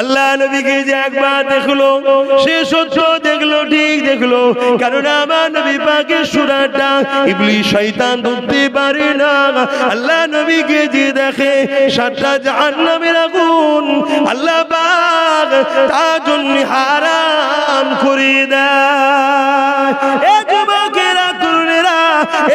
আল্লাহ নবীকে যে একবার দেখলো সে সত্য দেখলো, ঠিক দেখলো, কারণ আমার নবী পাকের সুরাটা ইবলিস শয়তান ধরতে পারে না। আল্লাহ নবীকে যে দেখে 7টা জাহান্নামের আগুন আল্লাহ পাক তার জন্য হারাম করে দেয়। এ যুবকেরা, তরুণেরা,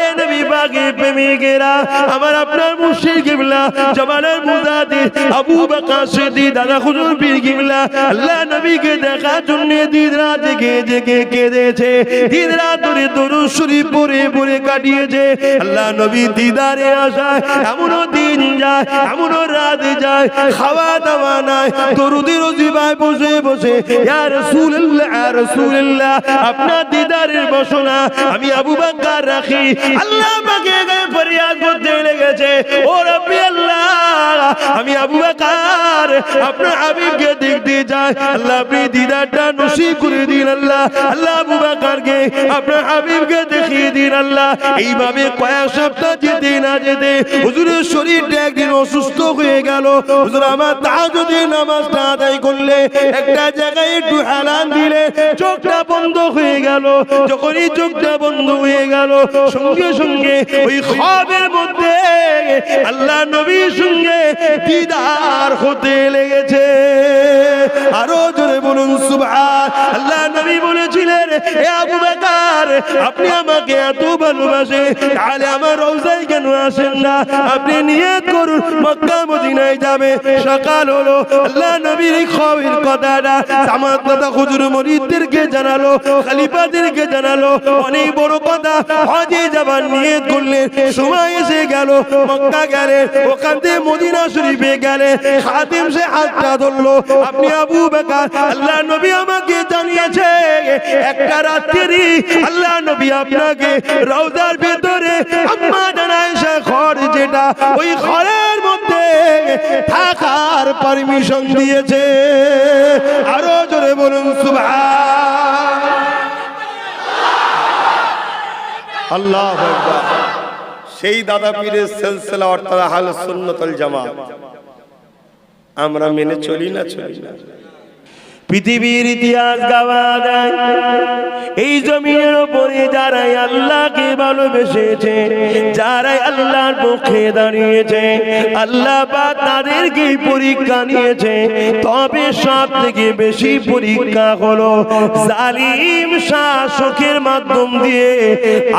এ নবী পাকের প্রেমিকেরা, আমার আপনার মুর্শিদ কিবলা জামানের মুজাদ্দিদ আবু বকর সিদ্দিক দাদা হুজুর পীর কিবলা আল্লাহ নবীকে দেখার জন্য দিন রাত জেগে জেগে কেঁদেছে, দিন রাত ধরে দরুদ শরীফ পড়ে পড়ে কাটিয়েছে। আল্লাহ নবী দিদারে আসায় এমনও দিন যায়, এমনও রাত যায়, খাওয়া দাওয়া নাই, দরুদের জিবায় বসে বসে ইয়া রাসূলুল্লাহ, ইয়া রাসূলুল্লাহ আপনার দিদারের বসনা আমি আবু বকর রাখি। আল্লাহ পাকে ফরিয়াদ করতে লেগেছে, ও রব্বি আল্লাহ আমি আবু বকর আপনার হাবিবকে দেখতে যাই, আল্লাহ আপনি দিদারটা নসিব করে দিন। আল্লাহ আল্লাহ আবু বকরকে আপনার হাবিবকে দেখিয়ে দিন। আল্লাহ এইভাবে কয়েক সপ্তাহ যেতে না যেতে হুজুরের শরীরটা একদিন অসুস্থ হয়ে গেল। হুজুর আমার তাহাজ্জুদের নামাজটা আদায় করলে একটা জায়গায় একটু হেলান দিলে চোখটা বন্ধ হয়ে গেল। যখনই চোখটা বন্ধ হয়ে গেল সঙ্গে সঙ্গে ওই খ্বাবের মধ্যে আল্লাহ নবীর সঙ্গে দিদার হতে লেগেছে। আরো জোরে বলুন সুবহান। আল্লাহ নবী বলেছিলেন, হে আবু বকর আপনি আমাকে এত ভালোবাসেন তাহলে আমার রওজায় কেন আসেন না? আপনি নিয়ত করুন মক্কা মদিনায় যাবে। সকাল হলো, আল্লাহ নবীর খ্বাবের কথাটা আমার দাদা হুজুর মুরিদদেরকে জানালো, খলিফাদেরকে জানালো, অনেক বড় কথা। হজে যাবার নিয়ত করলেন, সময় এসে গেল, মক্কা গেলে, ওখান থেকে মদিনা শরীফে গেলে, খাদিম সে হাতটা ধরলো, আপনি আবু বকর আল্লাহ নবী আমাকে জানিয়েছে একটা রাত্রি আল্লাহ নবী আপনাকে রওজার ভিতরে আম্মা জান আয়েশা ঘর যেটা ওই ঘরের মধ্যে থাকার পারমিশন দিয়েছে। আরো জোরে বলুন সুবহান। আল্লাহু আকবার। সেই দাদা পীরের সিলসিলা অর্থাৎ আহলে সুন্নাত ওয়াল জামাত আমরা মেনে চলি না, চলি না। পৃথিবীর ইতিহাস গাওয়া দেয় এই জমিনের উপরে যারাই আল্লাহকে ভালোবেসেছে, যারাই আল্লাহর পক্ষে দাঁড়িয়েছে, আল্লাহ পাক তাদেরকে পরীক্ষা নিয়েছে। তবে সব থেকে বেশি পরীক্ষা হলো জালিম শাসকের মাধ্যম দিয়ে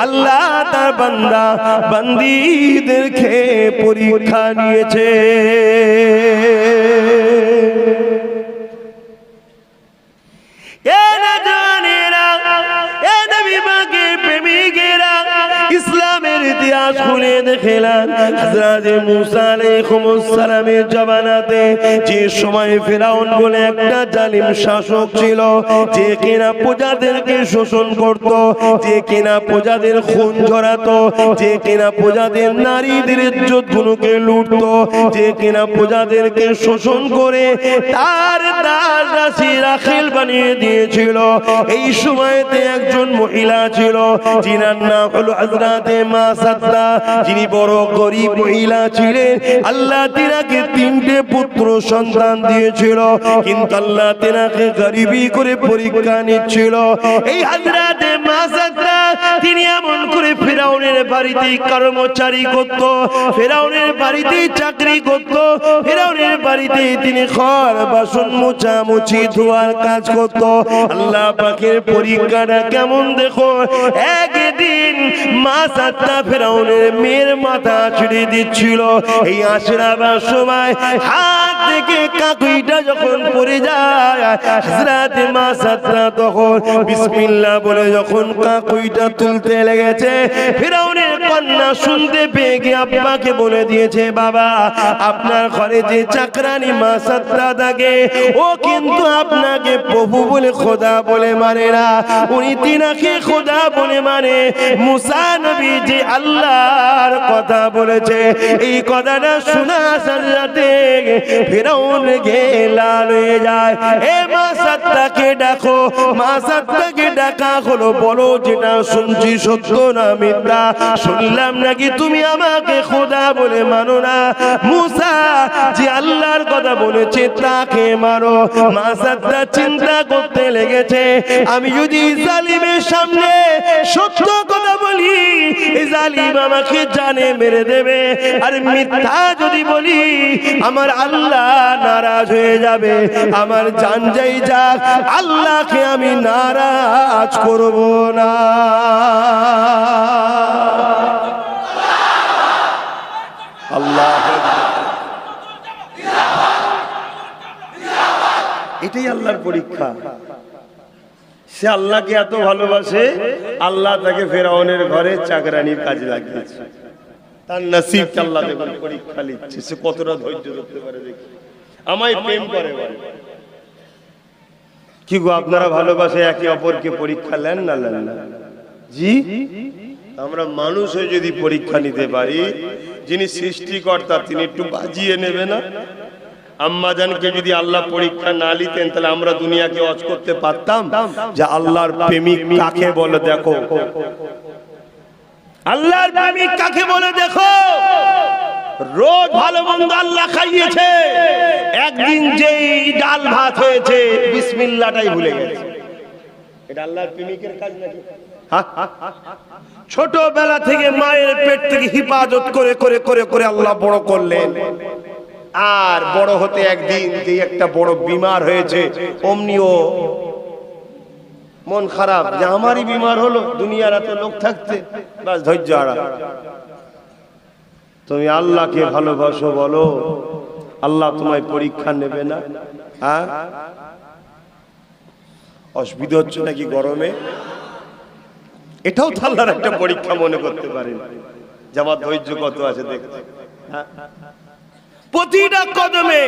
আল্লাহ তার বান্দা বান্দীদেরকে পরীক্ষা নিয়েছে। ইসলামের ইতিহাস খুলে দেখলাম হযরত মুসা আলাইহিস সালামের জমানাতে যে সময় ফেরাউন বলে একটা জালিম শাসক ছিল, যে কিনা প্রজাদেরকে শোষণ করত, যে কিনা প্রজাদের খুন ঝরাতো, যে কিনা প্রজাদের নারীদের ইজ্জত গুলোকে লুটত, যে কিনা প্রজাদেরকে শোষণ করে তার দাসী রাখিল বানিয়ে দিয়েছিল। এই সময়তে একজন মহিলা ছিল যিনার নাম হলো হযরত মা সাদ্দা, যিনি বড় গরীব মহিলা ছিলেন। আল্লাহ তিনাকে 3টে পুত্র সন্তান দিয়েছিল, কিন্তু আল্লাহ তিনাকে গরিবি করে পরীক্ষা নিচ্ছিল। এই হযরত মা সাদ্দা তিনি এমন করে ফেরাউনের বাড়িতে কর্মচারী করত, ফেরাউনের বাড়িতে চাকরি করত, ফেরাউনের বাড়িতে তিনি ঘর বাসন মোছামুছি ধোয়ার কাজ করত। আল্লাহ পাকের পরীক্ষাটা কেমন দেখো, একদিন মা সাদ্দা ফেরাউনের মেয়ের মাথা ছিঁড়ে দিচ্ছিল। এই আশরাবার সময় হাত থেকে কাকুইটা যখন পড়ে যায়, হযরত মা সাদ্দা তখন বিসমিল্লাহ বলে যখন কাকুইটা তুলতে লেগেছে, ফেরাউনের কন্যা শুনতে পেয়ে গিয়ে আব্বাকে বলে দিয়েছে, বাবা আপনার ঘরে যে চাকরানি মা সাদ্দা থাকে ও কিন্তু আপনাকে প্রভু বলে খোদা বলে মানে না, উনি তিনাকে খোদা বলে মানে। মুসা নবী যে আল্লাহর কথা বলেছে, এই কথাটা শোনা সাথে ফেরাউন লাল হয়ে যায়। এ মা সাদ্দাকে ডাকো। মা সাদ্দাকে ডাকা হলো, বলো যেটা শুনছি সত্য না মিথ্যা। শুনলাম নাকি তুমি আমাকে খোদা বলে মানো না, মুসা যে আল্লাহর কথা বলেছে তাকে মারো। মা সাদ্দা চিন্তা করতে লেগেছে, আমি যদি জালিমের সামনে সত্য কথা বলি এই জালিম আমাকে জানে মেরে দেবে, আর মিথ্যা যদি বলি আমার আল্লাহ নারাজ হয়ে যাবে, আমার জান যাই যাক আল্লাহকে আমি নারাজ করব না। আল্লাহ, এটাই আল্লাহর পরীক্ষা। সে আল্লাহকে এত ভালোবাসে, আল্লাহ তাকে ফেরাউনের ঘরে চাকরানির কাজে লাগিয়েছে। তার নসিবকে আল্লাহ দেখুন পরীক্ষা নিচ্ছে, সে কতটা ধৈর্য ধরতে পারে। দেখি আমায় প্রেম করে বলে কি গো, আপনারা ভালোবাসে একে অপরকে পরীক্ষা নেন না? নেন না জি। আমরা মানুষ হয়ে যদি পরীক্ষা নিতে পারি, যিনি সৃষ্টিকর্তা তিনি একটু বাজিয়ে নেবে না? আম্মাজানকে যদি আল্লাহ পরীক্ষা না নিতেন তাহলে আমরা দুনিয়াকে ওয়াজ করতে পারতাম যে আল্লাহর প্রেমিক কাকে বলে দেখো, আল্লাহর প্রেমিক কাকে বলে দেখো। রোজ ভালো মন্দ আল্লাহ খাইয়েছে, একদিন যেই ডাল ভাত হয়েছে বিসমিল্লাহটাই ভুলে গেছে। এটা আল্লাহর প্রেমিকের কাজ নাকি? ছোটবেলা থেকে মায়ের পেট থেকে হিফাজত করে করে করে করে আল্লাহ বড় করলেন, আর বড় হতে একদিন যে একটা বড় বিমার হয়েছে অমনিও মন খারাপ যে আমারই বিমার হলো, দুনিয়ার এত লোক থাকতে বাস ধৈর্য হারা। তুমি আল্লাহকে ভালোবাসো বলো, আল্লাহ তোমায় পরীক্ষা নেবে না? হ্যাঁ, অসুবিধা হচ্ছে নাকি গরমে? এটাও তো আল্লাহর একটা পরীক্ষা মনে করতে পারেন যে আমার ধৈর্য কত আছে দেখতে। প্রতিটা কদমে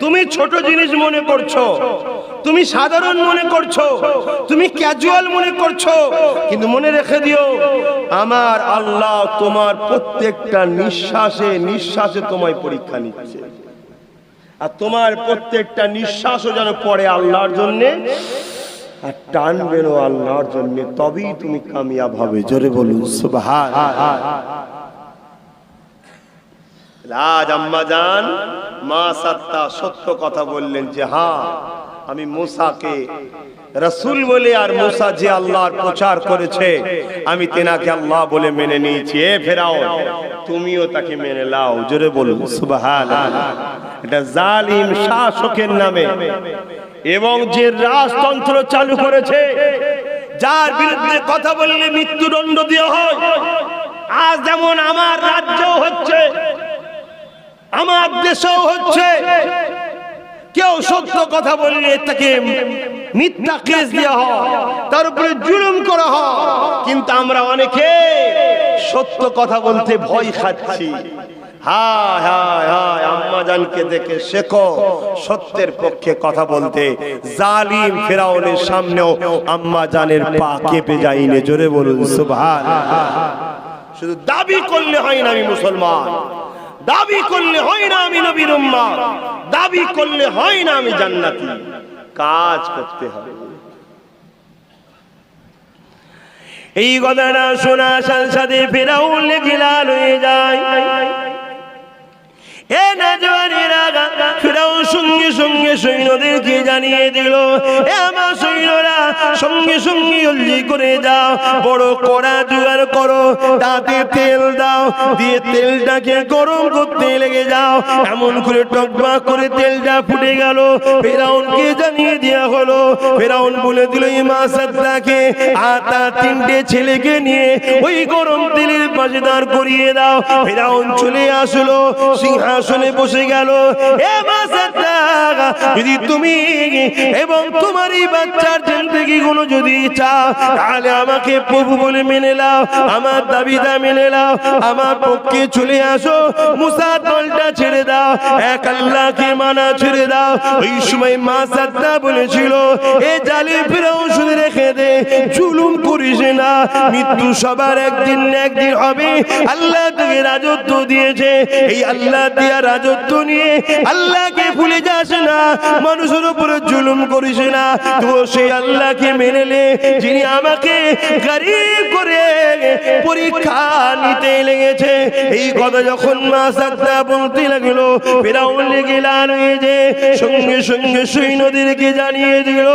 তুমি ছোট জিনিস মনে করছো, তুমি সাধারণ মনে করছো, তুমি ক্যাজুয়াল মনে করছো, কিন্তু মনে রেখে দিও আমার আল্লাহ তোমার প্রত্যেকটা নিঃশ্বাসে নিঃশ্বাসে তোমায় পরীক্ষা নিচ্ছে, আর তোমার প্রত্যেকটা নিঃশ্বাসও যেন পড়ে আল্লাহর জন্যে, আর টানবেনও আল্লাহর জন্যে, তবেই তুমি কামিয়াব হবে। জোরে বলুন সুবহানাল্লাহ। আজ আম্মাজান মা সাত্তা সত্য কথা বললেন যে হ্যাঁ আমি মুসাকে রাসূল বলে, আর মুসা যে আল্লাহর প্রচার করেছে আমি তেনাকে আল্লাহ বলে মেনে নিয়েছি। এ ফেরাউন তুমিও তাকে মেনে নাও। জোরে বলুন সুবহানাল্লাহ। এটা জালিম শাসকের নামে এবং যে রাজতন্ত্র চালু করেছে, যার বিরুদ্ধে কথা বললে মৃত্যুদণ্ড দেওয়া হয়। আজ যেমন আমার রাজ্য হচ্ছে, আমার দেশেও হচ্ছে, কেউ সত্য কথা বললে তাকে মিথ্যা কেস দেওয়া হয়, তার উপরে জুলুম করা হয়। কিন্তু আমরা অনেকে সত্য কথা বলতে ভয় খাচ্ছি। হায় হায় হায়, আম্মাজানকে দেখে শেখো সত্যের পক্ষে কথা বলতে। জালিম ফেরাউনের সামনেও আম্মাজানের পা কেঁপে যায়নি। জোরে বলুন সুবহানাল্লাহ। শুধু দাবি করলে হয় না আমি মুসলমান, দাবি করলে হয় না আমি নবীর উম্মত, দাবি করলে হয় না আমি জান্নাতি, কাজ করতে হবে। এই কথাটা শোনা সাথে ফেরাউন লেগে লাল হয়ে যায়। এ নজওয়ানেরা ফেরাউন সঙ্গে সঙ্গে সৈন্যদেরকে জানিয়ে দিল, এ আমার সৈন্যরা সঙ্গে সঙ্গে জলদি করে যাও, বড় কড়া জোগাড় করো, তাতে তেল দাও, দিয়ে তেলটাকে গরম করতে লেগে যাও। এমন করে টকবাক করে তেলটা ফুটে গেল, ফেরাউনকে জানিয়ে দেওয়া হলো। ফেরাউন বলে দিল মা সাদ্দাকে আর তার 3টে ছেলেকে নিয়ে ওই গরম তেলের পাশে দাঁড় করিয়ে দাও। ফেরাউন চলে আসলো, সিংহাসনে বসে গেল। এ মা সাদ্দা, যদি তুমি এবং তোমার এই বাচ্চার জিন্দেগি গুলো যদি চাও তাহলে আমাকে প্রভু বলে মেনে নাও, আমার দাবিটা মেনে নাও, আমার পক্ষে চলে আসো। মুসা দলটা ছেড়ে দাও, এক আল্লাহকে মানা ছেড়ে দাও। ওই সময় মা সাদ্দা বলেছিল, এ জালিম ফেরাউন শুনে রেখে দে, জুলুম করিস না, মৃত্যু সবার একদিন না একদিন হবে। আল্লাহ তোকে রাজত্ব দিয়েছে, এই আল্লাহ দিয়া রাজত্ব নিয়ে আল্লাহকে ভুলে যাস না, মানুষের উপরে জুলুম করিস না। তো সেই আল্লাহকে মেনে নে যিনি আমাকে গরিব করে পরীক্ষা নিতে লেগেছে। এই কথা যখন মা সাদ্দা বলতে লাগলো, ফিরাউন লেগে লাল হয়ে যে সঙ্গে সঙ্গে সৈন্যদেরকে জানিয়ে দিল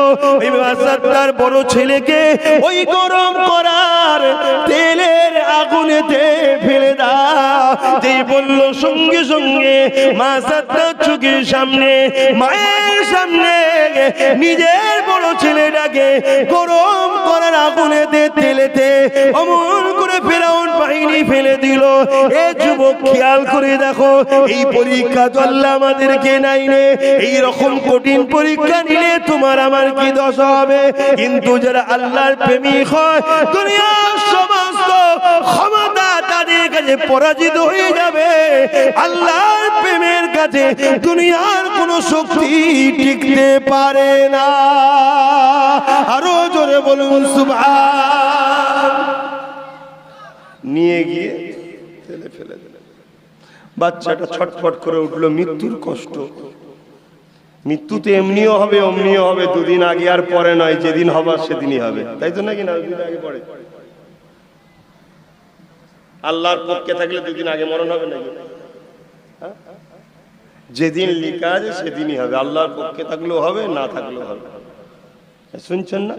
এই মা সাদ্দার বড় ছেলেকে ওই গরম করার তেলের আগুনেতে ফেলে দাও। যেই বলল সঙ্গে সঙ্গে মা সাদ্দার চোখের সামনে, মায়ের সামনে নিজের বড় ছেলেটাকে গরম করার আগুনেতে তেলেতে অমন করে ফিরাউন বাহিনী ফেলে দিল। এ যুবক খেয়াল করে দেখো, এই পরীক্ষা তো আল্লাহ আমাদেরকে নাই রে। এই রকম কঠিন পরীক্ষা নিলে তোমার আমার কি দশা হবে? কিন্তু যারা আল্লাহর প্রেমিক হয় দুনিয়ার সমস্ত ক্ষমতা তাদের কাছে পরাজিত হয়ে যাবে। আল্লাহর প্রেমের কাছে দুনিয়ার কোনো শক্তি টিকতে পারে না। আরো জোরে বলুন সুবহান। নিয়ে গিয়ে ফেলে দিলেন। বাচ্চাটা ছটফট করে উঠলো, মৃত্যুর কষ্ট। মৃত্যুতে এমনিও হবে অমনিও হবে, দুদিন আগে আর পরে নয়, যেদিন হবার সেদিনই হবে, তাই তো নাকি? না, দুদিন আগে পরে। আল্লাহর পক্ষে থাকলে দুদিন আগে মরণ হবে নাকি? যেদিন লিখা আছে সেদিনই হবে। আল্লাহর পক্ষে থাকলেও হবে, না থাকলেও হবে। শুনছেন না?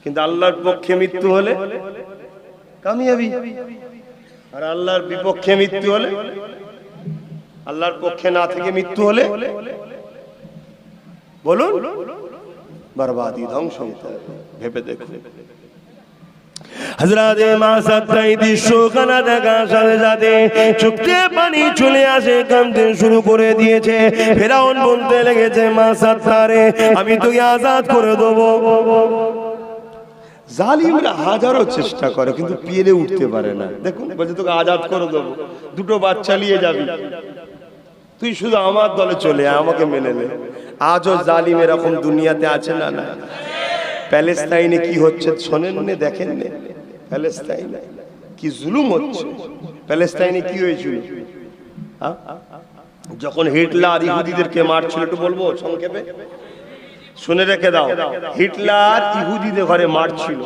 কিন্তু আল্লাহর পক্ষে মৃত্যু হলে কামিয়াবি, আর আল্লাহর বিপক্ষে মৃত্যু হলে, আল্লাহর পক্ষে না থেকে মৃত্যু হলে বলুন বরবাদি, ধ্বংস হতে হবে। ভেবে দেখুন। হযরতে মা সাদ্দা এই দৃশ্যখানা দেখার সাথে সাথে চোখে পানি চলে আসে, কাঁদতে শুরু করে দিয়েছে। ফিরাউন বলতে লেগেছে, মা সাদ্দা রে, আমি তোকে আজাদ করে দেবো। জালিমরা হাজারো চেষ্টা করে কিন্তু পেরে উঠতে পারে না। দেখুন, বলছে তোকে আজাদ করে দেবো, দুটো বাচ্চা নিয়ে যাবি, তুই শুধু আমার দলে চলে আয়, আমাকে মেনে নে। আজও জালিম এরকম দুনিয়াতে আছে না? না। প্যালেস্তাইনে কি হচ্ছে শোনেন নে, দেখেন নে। প্যালেস্তাইনে কি জুলুম হচ্ছে। প্যালেস্তাইনে কি হয়েছিল যখন হিটলার ইহুদিদেরকে মারছিল? একটু বলবো সংক্ষেপে, শুনে রেখে দাও। হিটলার ইহুদিদের ঘরে মারছিল,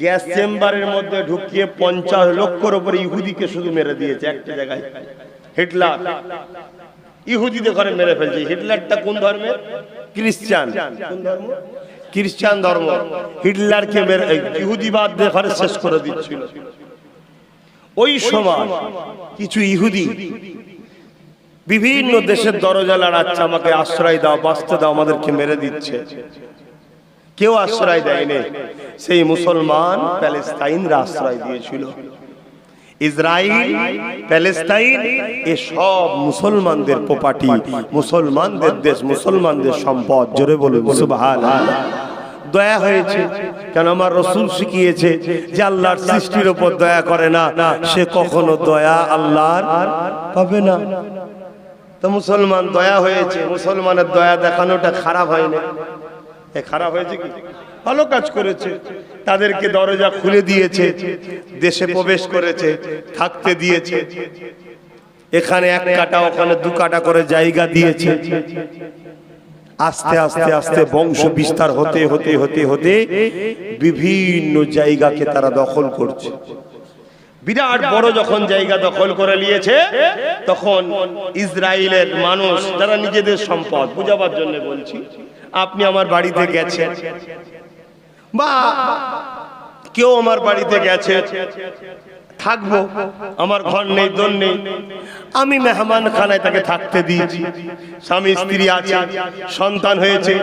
গ্যাস চেম্বারের মধ্যে ঢুকিয়ে 50 লক্ষের উপরে ইহুদিকে শুধু মেরে দিয়েছে একটা জায়গায়। হিটলার ইহুদিদের ঘরে মেরে ফেলছে। হিটলারটা কোন ধর্মের? খ্রিস্টান। কোন ধর্ম? খ্রিস্টান ধর্ম। হিটলারকে মেরে ইহুদিবাদদের ঘরে শেষ করে দিচ্ছিল। ওই সময় কিছু ইহুদি বিভিন্ন দেশের দরজা লাড়াচ্ছে, আমাকে আশ্রয় দাও, বাঁচতে দাও, আমাদেরকে মেরে দিচ্ছে। কেউ আশ্রয় দেয়নি। সেই মুসলমান প্যালেস্তাইনরা আশ্রয় দিয়েছিল। ইসরায়েল, প্যালেস্তাইন এ সব মুসলমানদের প্রপার্টি, মুসলমানদের দেশ, মুসলমানদের সম্পদ। জোরে বলুন সুবহানাল্লাহ। দয়া হয়েছে কেন? আমার রাসূল শিখিয়েছে যে আল্লাহর সৃষ্টির উপর দয়া করে না, সে কখনো দয়া আল্লাহর পাবে না। তো মুসলমান দয়া হয়েছে, মুসলমানের দয়া দেখানোটা খারাপ হয়নি। এ খারাপ হয়েছে কি? ভালো কাজ করেছে। তাদেরকে দরজা খুলে দিয়েছে, দেশে প্রবেশ করেছে, থাকতে দিয়েছে। এখানে 1 কাঠা, ওখানে 2 কাঠা করে জায়গা দিয়েছে। আস্তে আস্তে আস্তে বংশ বিস্তার হতে হতে হতে হতে বিভিন্ন জায়গাকে তারা দখল করছে। বিরাট বড় যখন জায়গা দখল করে নিয়েছে, তখন ইসরায়েলের মানুষ, যারা নিজেদের সম্পদ, বুঝাবার জন্য বলছি, আপনি আমার বাড়িতে গেছেন বা কেউ আমার বাড়িতে গেছে, থাকবো, আমার ঘর নেই, দোর নেই, আমি মেহমান খানায় তাকে থাকতে দিয়েছি। স্বামী স্ত্রী আছে, সন্তান হয়েছে,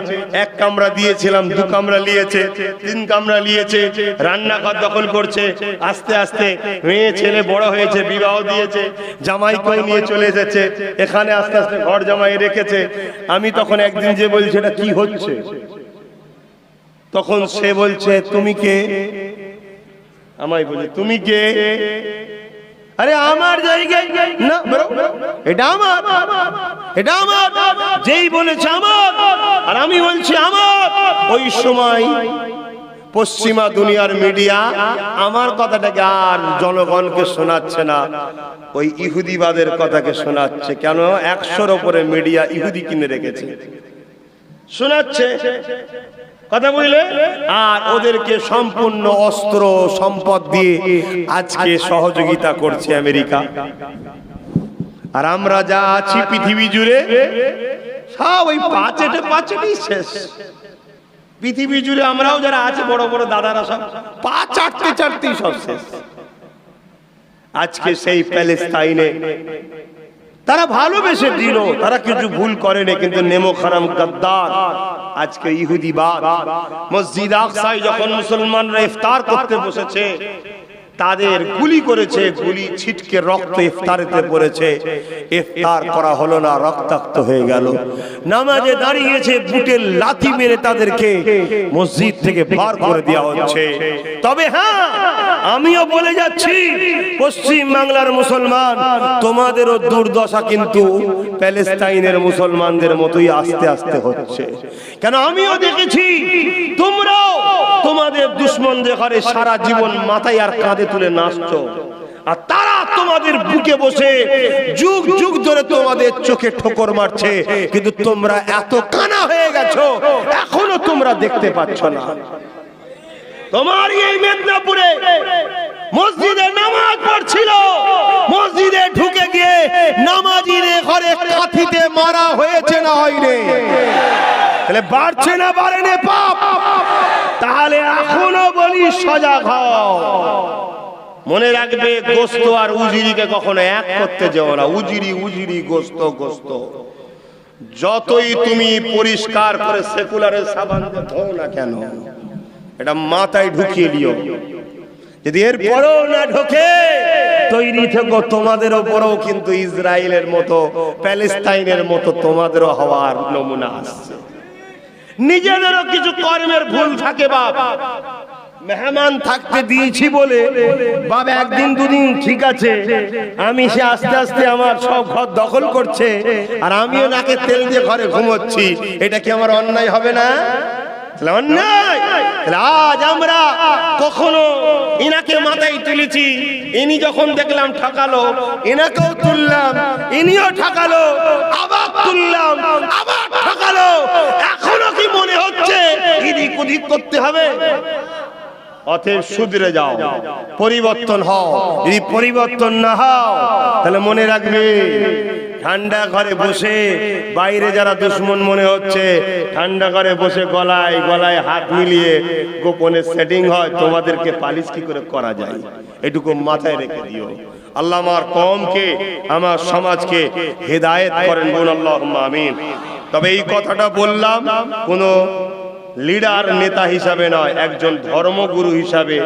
1 কামরা দিয়েছিলাম, 2 কামরা নিয়েছে, 3 কামরা নিয়েছে, রান্নাঘর দখল করছে। আস্তে আস্তে মেয়ে ছেলে বড় হয়েছে, বিবাহ দিয়েছে, জামাইকে নিয়ে চলে এসেছে এখানে, আস্তে আস্তে ঘর জামাই রেখেছে। আমি তখন একদিন যে বলছি এটা কি হচ্ছে, তখন সে বলছে তুমি কে? আমায় বলে তুমি কে? আরে আমার জায়গায় না, এটা আমার, এটা আমার। যেই বলেছে আমার আর আমি বলছি আমার, ওই সময় পশ্চিমা দুনিয়ার মিডিয়া আমার কথাটাকে আর জনগণকে শোনাচ্ছে না, ওই ইহুদিবাদের কথাকে শোনাচ্ছে। কেন? 100-র উপরে মিডিয়া ইহুদি কিনে রেখেছে, শোনাচ্ছে কথা বুঝলে। আর ওদেরকে সম্পূর্ণ অস্ত্র সম্পদ দিয়ে আজকে সহযোগিতা করছে আমেরিকা। আর আমরা যা আছি পৃথিবী জুড়ে সব ওই পাঁচেটেই শেষ। পৃথিবী জুড়ে আমরাও যারা আছি বড় বড় দাদারা সব পা চাটতেই সব শেষ। আজকে সেই প্যালেস্তাইনে তারা ভালোবেসে দিল, তারা কিছু ভুল করেনি, কিন্তু নেমো খারাম গাদ্দার আজকে ইহুদিবাদ। মসজিদ আকসায় যখন মুসলমানরা ইফতার করতে বসেছে তাদের গুলি করেছে, গুলি ছিটকে রক্ত ইফতারেতে পড়েছে, ইফতার করা হলো না, রক্তাক্ত হয়ে গেল। নামাজে দাঁড়িয়েছে, বুটের লাথি মেরে তাদেরকে মসজিদ থেকে বার করে দেওয়া হচ্ছে। তবে হ্যাঁ, আমিও বলে যাচ্ছি পশ্চিম বাংলার মুসলমান, তোমাদেরও দুর্দশা কিন্তু প্যালেস্তাইনের মুসলমানদের মতোই আস্তে আস্তে হচ্ছে। কেন? আমিও দেখেছি তোমরাও তোমাদের দুশমনদের ঘরে সারা জীবন মাথায় আর কাঁধে তুলে নাচছো, আর তারা তোমাদের বুকে বসে যুগ যুগ ধরে তোমাদের চোখে ঠোকর মারছে, কিন্তু তোমরা এত কানা হয়ে গেছো এখনো তোমরা দেখতে পাচ্ছ না। তোমার এই মেদিনীপুরে মসজিদে নামাজ পড়ছিল, মসজিদে ঢুকে গিয়ে নামাজিরে ঘরে কাঠিতে মারা হয়েছে না হয়নি? তাহলে বাড়ছে না বাড়েনি পাপ? তাহলে এখনো বলি সজাগ হও। মনে রাখবে, গোস্ত আর উজিরিকে কখনো এক করতে যেও না। উজিরি গোস্ত। যতই তুমি পরিষ্কার করে সেকুলারের সাবান দিয়ে ধোও না কেন, এটা মাথায় ঢুকিয়ে দিও। যদি এর পরেও না ঢোকে, তৈরি থেকো, তোমাদের উপরেও কিন্তু ইসরায়েলের মতো প্যালেস্তাইনের মতো তোমাদেরও হওয়ার নমুনা আসছে। নিজেদেরও কিছু কর্মের ভুল থাকে বাপ। মেহমান থাকতে দিয়েছি বলে বাপ একদিন দুদিন ঠিক আছে, আমি সে আস্তে আস্তে আমার সব ঘর দখল করছে, আর আমিও নাকে তেল দিয়ে ঘরে ঘুমোচ্ছি, এটা কি আমার অন্যায় হবে না? অন্যায়। আজ আমরা কখনো ইনাকে মাথায় তুলেছি, ইনি যখন দেখলাম ঠকালো, ইনাকেও তুললাম, ইনিও ঠকালো, আবার তুললাম, আবার ঠকালো। এখনো কি মনে হচ্ছে এদিক ওদিক করতে হবে? অতএব শুধরে যাও, পরিবর্তন হও। যদি পরিবর্তন না হও, তাহলে মনে রাখবে, ঠান্ডা ঘরে বসে বাইরে যারা দুশ্মন মনে হচ্ছে, ঠান্ডা ঘরে বসে গলায় গলায় হাত মিলিয়ে গোপনে সেটিং হয়, তোমাদেরকে পালিশ কি করে করা যায় এটুকু মাথায় রেখে দিও। আল্লাহ আমার কওমকে, আমার সমাজকে হেদায়েত করেন, বলুন আল্লাহুম্মা আমিন। তবে এই কথাটা বললাম কোন লিডার নেতা হিসাবে নয়, একজন ধর্মগুরু হিসাবে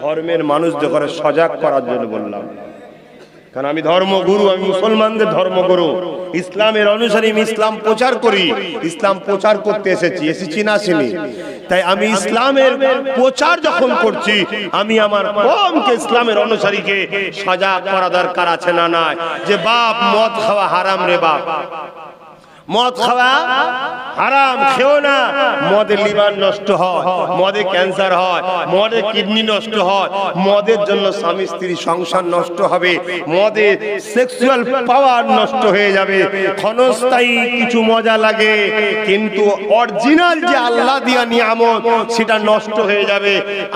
ধর্মের মানুষদের করে সজাগ করার জন্য বললাম। কারণ আমি ধর্মগুরু, আমি মুসলমানদের ধর্মগুরু, ইসলামের অনুসারী, ইসলাম প্রচার করি, ইসলাম প্রচার করতে এসেছি না আসিনি। তাই আমি ইসলামের প্রচার যখন করছি, আমি আমার কওমকে, ইসলামের অনুসারীকে সজাগ করা দরকার আছে না নাই? যে বাপ মদ খাওয়া হারাম রে বাপ, মদ খাওয়া হারাম, খেও না। মদে লিভার নষ্ট হয়, মদে ক্যান্সার হয়, মদে কিডনি নষ্ট হয়, মদের জন্য স্বামী স্ত্রী সংসার নষ্ট হবে, মদে সেক্সুয়াল পাওয়ার নষ্ট হয়ে যাবে। ক্ষণস্থায়ী কিছু মজা লাগে, কিন্তু অরিজিনাল যে আল্লাহ দিয়া নিয়ামত সেটা নষ্ট হয়ে যাবে।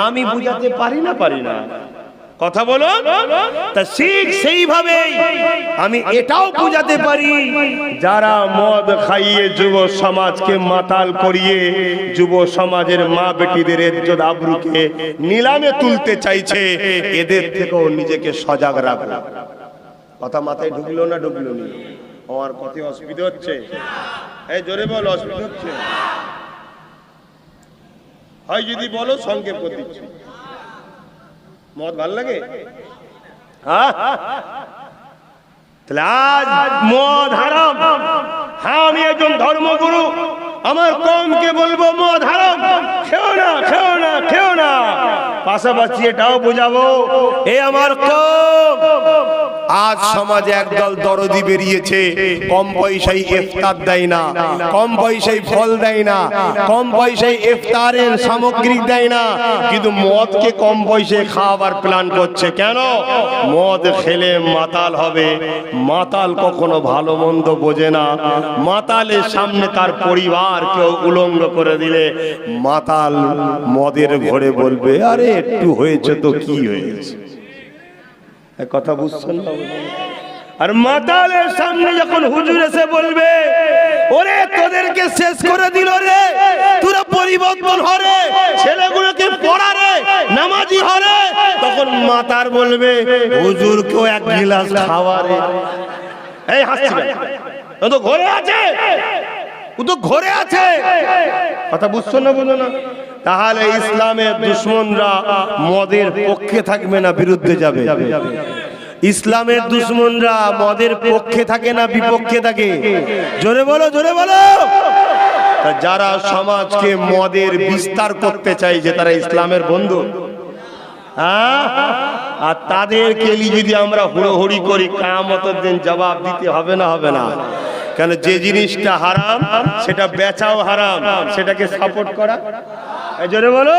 আমি বুঝাতে পারি না? কথা বলো। তা ঠিক সেইভাবে আমি এটাও বুঝাতে পারি, যারা মদ খাইয়ে যুব সমাজকে মাতাল করিয়ে যুব সমাজের মা বেটিদের ইজ্জত আবরুকে নিলামে তুলতে চাইছে, এদের থেকেও নিজেকে সজাগ রাখো। কথা মাথায় ঢুকলো না? আমার কথায় অসুবিধা হচ্ছে? এই জোরে বল, অসুবিধা হচ্ছে হয় যদি বলো, সংক্ষেপ করে দিচ্ছি। মদ ভাল লাগে? তাহলে আজ মদ হারাম। হ্যাঁ, আমি একজন ধর্মগুরু, আমার কওমকে বলবো মদ হারাম, খেও না। পাশাপাশি এটাও বোঝাবো, এ আমার কওম, আজ সমাজে একদল দরদি বেরিয়েছে, কম পয়সায় ইফতার দেয় না, কম পয়সায় ফল দেয় না, কম পয়সায় ইফতারের সামগ্রী দেয় না, কিন্তু মদকে কম পয়সায় খাওয়ার প্ল্যান করছে। কেন? মদ খেলে মাতাল হবে। মাতাল কখনো ভালো মন্দ বোঝে না। মাতালের সামনে তার পরিবার কেউ উলঙ্গ করে দিলে মাতাল মদের ঘরে বলবে, আরে একটু হয়েছে তো কি হয়েছে, কথা বুঝছেন না? আর মাতালের সামনে যখন হুজুর এসে বলবে, ওরে তোদেরকে শেষ করে দিল রে, তোরা পরিবর্তন হরে, ছেলেগুলোকে পড়ারে, নামাজি হরে, তখন মাতার বলবে হুজুরকেও এক গ্লাস খাওয়ারে। এই হাসছি, ও তো ঘরে আছে, ও তো ঘরে আছে, কথা বুঝছো না? বলো না। তাহলে ইসলামের দুশমনরা মদের পক্ষে থাকবে না বিরুদ্ধে যাবে? ইসলামের দুশমনরা মদের পক্ষে থাকে না বিপক্ষে থাকে? জোরে বলো, জোরে বলো। যারা সমাজকে মদের বিস্তার করতে চাই যে তারা ইসলামের বন্ধু, আর তাদেরকে যদি আমরা হুড়োহুড়ি করি, কিয়ামতের দিন জবাব দিতে হবে না? হবে না? কেন? যে জিনিসটা হারাম সেটা বেচাও হারাম, সেটাকে সাপোর্ট করা। জোরে বলো।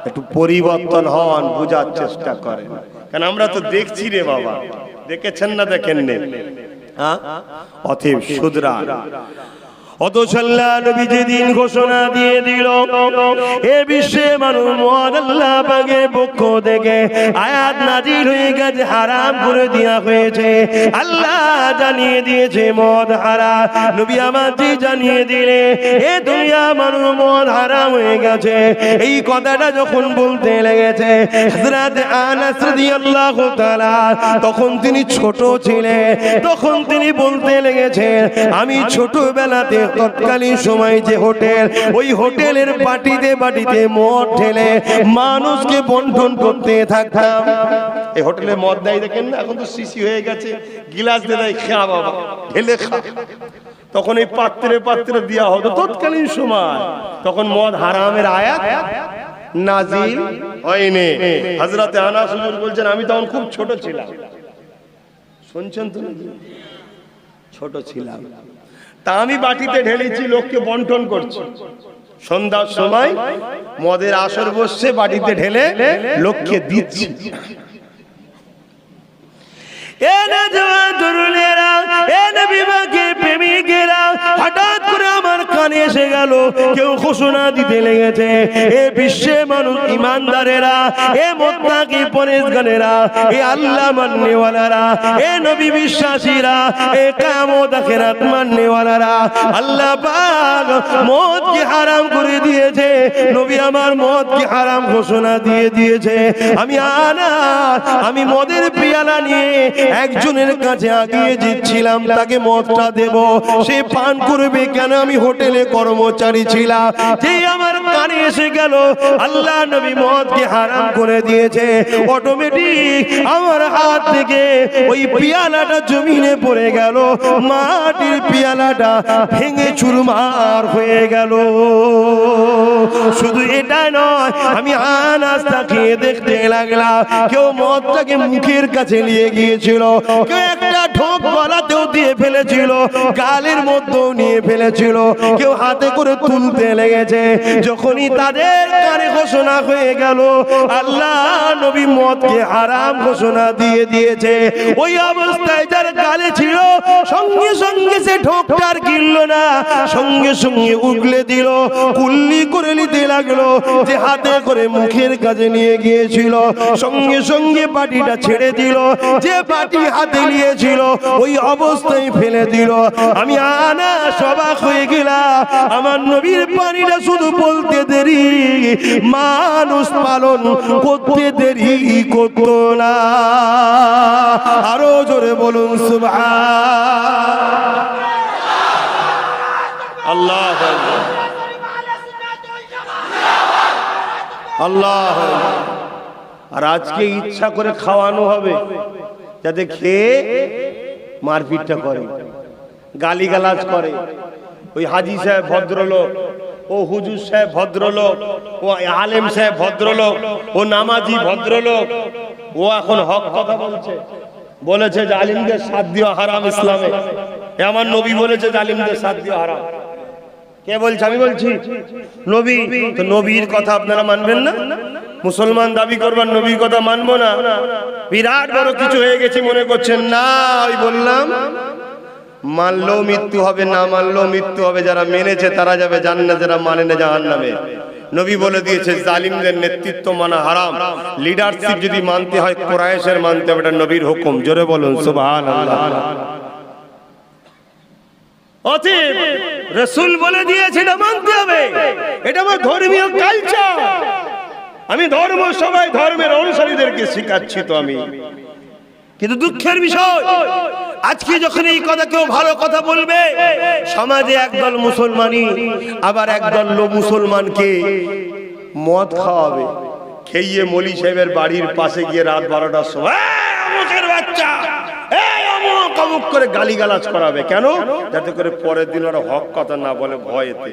একটু পরিবর্তন হন, বোঝার চেষ্টা করেন। কেন আমরা তো দেখছি রে বাবা, দেখেছেন না দেখেন নে? অতএব শুধরান। অথচ আল্লাহ নবী যেদিন ঘোষণা দিয়ে দিল এ বিশ্বে মানুষ মদ আল্লাহ পাকের পক্ষ থেকে আয়াত নাজিল হয়ে গেছে, হারাম করে দেওয়া হয়েছে। আল্লাহ জানিয়ে দিয়েছে মদ হারাম। নবী আমাকে জানিয়ে দিলে এ দুনিয়া মানুষ মদ হারাম হয়ে গেছে। এই কথাটা যখন বলতে লেগেছে হযরত আনাস রাদিয়াল্লাহু তাআলা, তখন তিনি ছোট ছিলেন, তখন তিনি বলতে লেগেছেন, আমি ছোটবেলাতে তৎকালীন সময় যে হোটেল, ওই হোটেলের বাটিতে বাটিতে মদ ঢেলে মানুষকে বন্টন করতে থাকতাম। এই হোটেলে মদ দেয় দেখেন না, এখন তো শিশি হয়ে গেছে, গিলাস দেয়, খা বাবা, ঢেলে খা। তখন এই পাত্রে পাত্রে দেওয়া হতো তৎকালীন সময়। তখন মদ হারামের আয়াত নাজিল হয়নি। হযরত আনাস হুজুর বলছেন, আমি তখন খুব ছোট ছিলাম। শুনছেন তো? ছোট ছিলাম, তা আমি বাটিতে ঢেলেছি, লোককে বন্টন করছি। সন্ধ্যার সময় মদের আসর বসছে, বাটিতে ঢেলে লোককে দিচ্ছি। হঠাৎ করে আমার কানে এসে গেল, কেউ ঘোষণা দিতে লেগেছে, এ বিশ্বে মানুষ ইমানদারেরা, এ মুত্তাকি পরহেজগারেরা, এ আল্লাহ মাননেওয়ালারা, এ নবী বিশ্বাসীরা, এ কিয়ামত আখিরাত মাননেওয়ালারা, আল্লাহ পাক মদকে হারাম করে দিয়েছে। নবী আমার মদকে হারাম ঘোষণা দিয়ে দিয়েছে। আমি মদের পিয়ালা নিয়ে একজনের কাছে আগিয়ে যাচ্ছিলাম, তাকে মদটা দেব, সে পান করবে। কেন? আমি হোটেলে কর্মচারী ছিলাম। যেই আমার কানে এসে গেল আল্লাহ নবী মদকে হারাম করে দিয়েছে, অটোমেটিক আমার হাত থেকে ওই পিয়ালাটা জমিনে পড়ে গেল, মাটির পিয়ালাটা ভেঙে চুরমার হয়ে গেল। শুধু এটা নয়, আমি আনাস তাকিয়ে দেখতে লাগলাম, কেউ মদটাকে মুখের কাছে নিয়ে গিয়েছিল, কেউ একটা ঢোক গলাতেও দিয়ে ফেলেছিল, গালের মধ্যেও নিয়ে ফেলেছিল, কেউ হাতে করে তুলতে লেগেছে। যখনই তাদের কানে ঘোষণা হয়ে গেল আল্লাহ নবী মদকে হারাম ঘোষণা দিয়ে দিয়েছে, ওই অবস্থায় যার গালে ছিল সঙ্গে সঙ্গে সে ঢোকটার গিলল না, সঙ্গে সঙ্গে উগলে দিল, কুল্লি করে নিতে লাগলো। যে হাতে করে মুখের কাছে নিয়ে গিয়েছিল সঙ্গে সঙ্গে বাটিটা ছেড়ে দিল, যে বাটি হাতে নিয়েছিল ওই অবস্থায় ফেলে দিল। আমি আনাস অবাক হয়ে গেলাম, আমার নবীর পানিটা শুধু বলতে দেরি, মানুষ পালন করতে দেরি করত না। আরো জোরে বলুন সুবহান আল্লাহ আল্লাহ। আর আজকে ইচ্ছা করে খাওয়ানো হবে যাতে খেয়ে মারপিটটা করে, গালিগালাজ করে। ওই হাজি সাহেব ভদ্রলোক, ও হুজুর সাহেব ভদ্রলোক, ও আলেম সাহেব ভদ্রলোক, ও নামাজি ভদ্রলোক, ও এখন হক কথা বলছে। বলেছে জালিমদের সাথ দেওয়া হারাম ইসলামে। আমার নবী বলেছে জালিমদের সাথ দেওয়া হারাম। কে বলছে? আমি বলছি নবী। তো নবীর কথা আপনারা মানবেন না? মুসলমান দাবি করবার নবীর কথা মানবো না? বিরাট বড় কিছু হয়ে গেছে মনে করছেন না? ওই বললাম মানলেও মৃত্যু হবে, না মানলেও মৃত্যু হবে। যারা মেনেছে তারা যাবে জান্নাতে, যারা মানে না জাহান্নামে। নবী বলে দিয়েছে জালিমদের নেতৃত্ব মানা হারাম। লিডারশিপ যদি মানতে হয় কুরাইশের মানতে হবে, এটা নবীর হুকুম। জোরে বলুন সুবহানাল্লাহ। অতএব রাসূল বলে দিয়েছে এটা মানতে হবে, এটা আমার ধর্মীয় কালচার। আমি ধর্ম সবাই ধর্মের অনুসারীদেরকে শেখাচ্ছি তো আমি। কিন্তু দুঃখের বিষয় আজকে যখন এই কথা কেউ ভালো কথা বলবে, সমাজে একদল মুসলমানি আবার একদল লোক মুসলমানকে মদ খাওয়াবে, খেয়ে মলি সাহেবের বাড়ির পাশে গিয়ে রাত 12টার সময় অমুকের বাচ্চা অমুক অমুক করে গালিগালাজ করাবে। কেন? যাতে করে পরের দিন ওরা হক কথা না বলে ভয়েতে।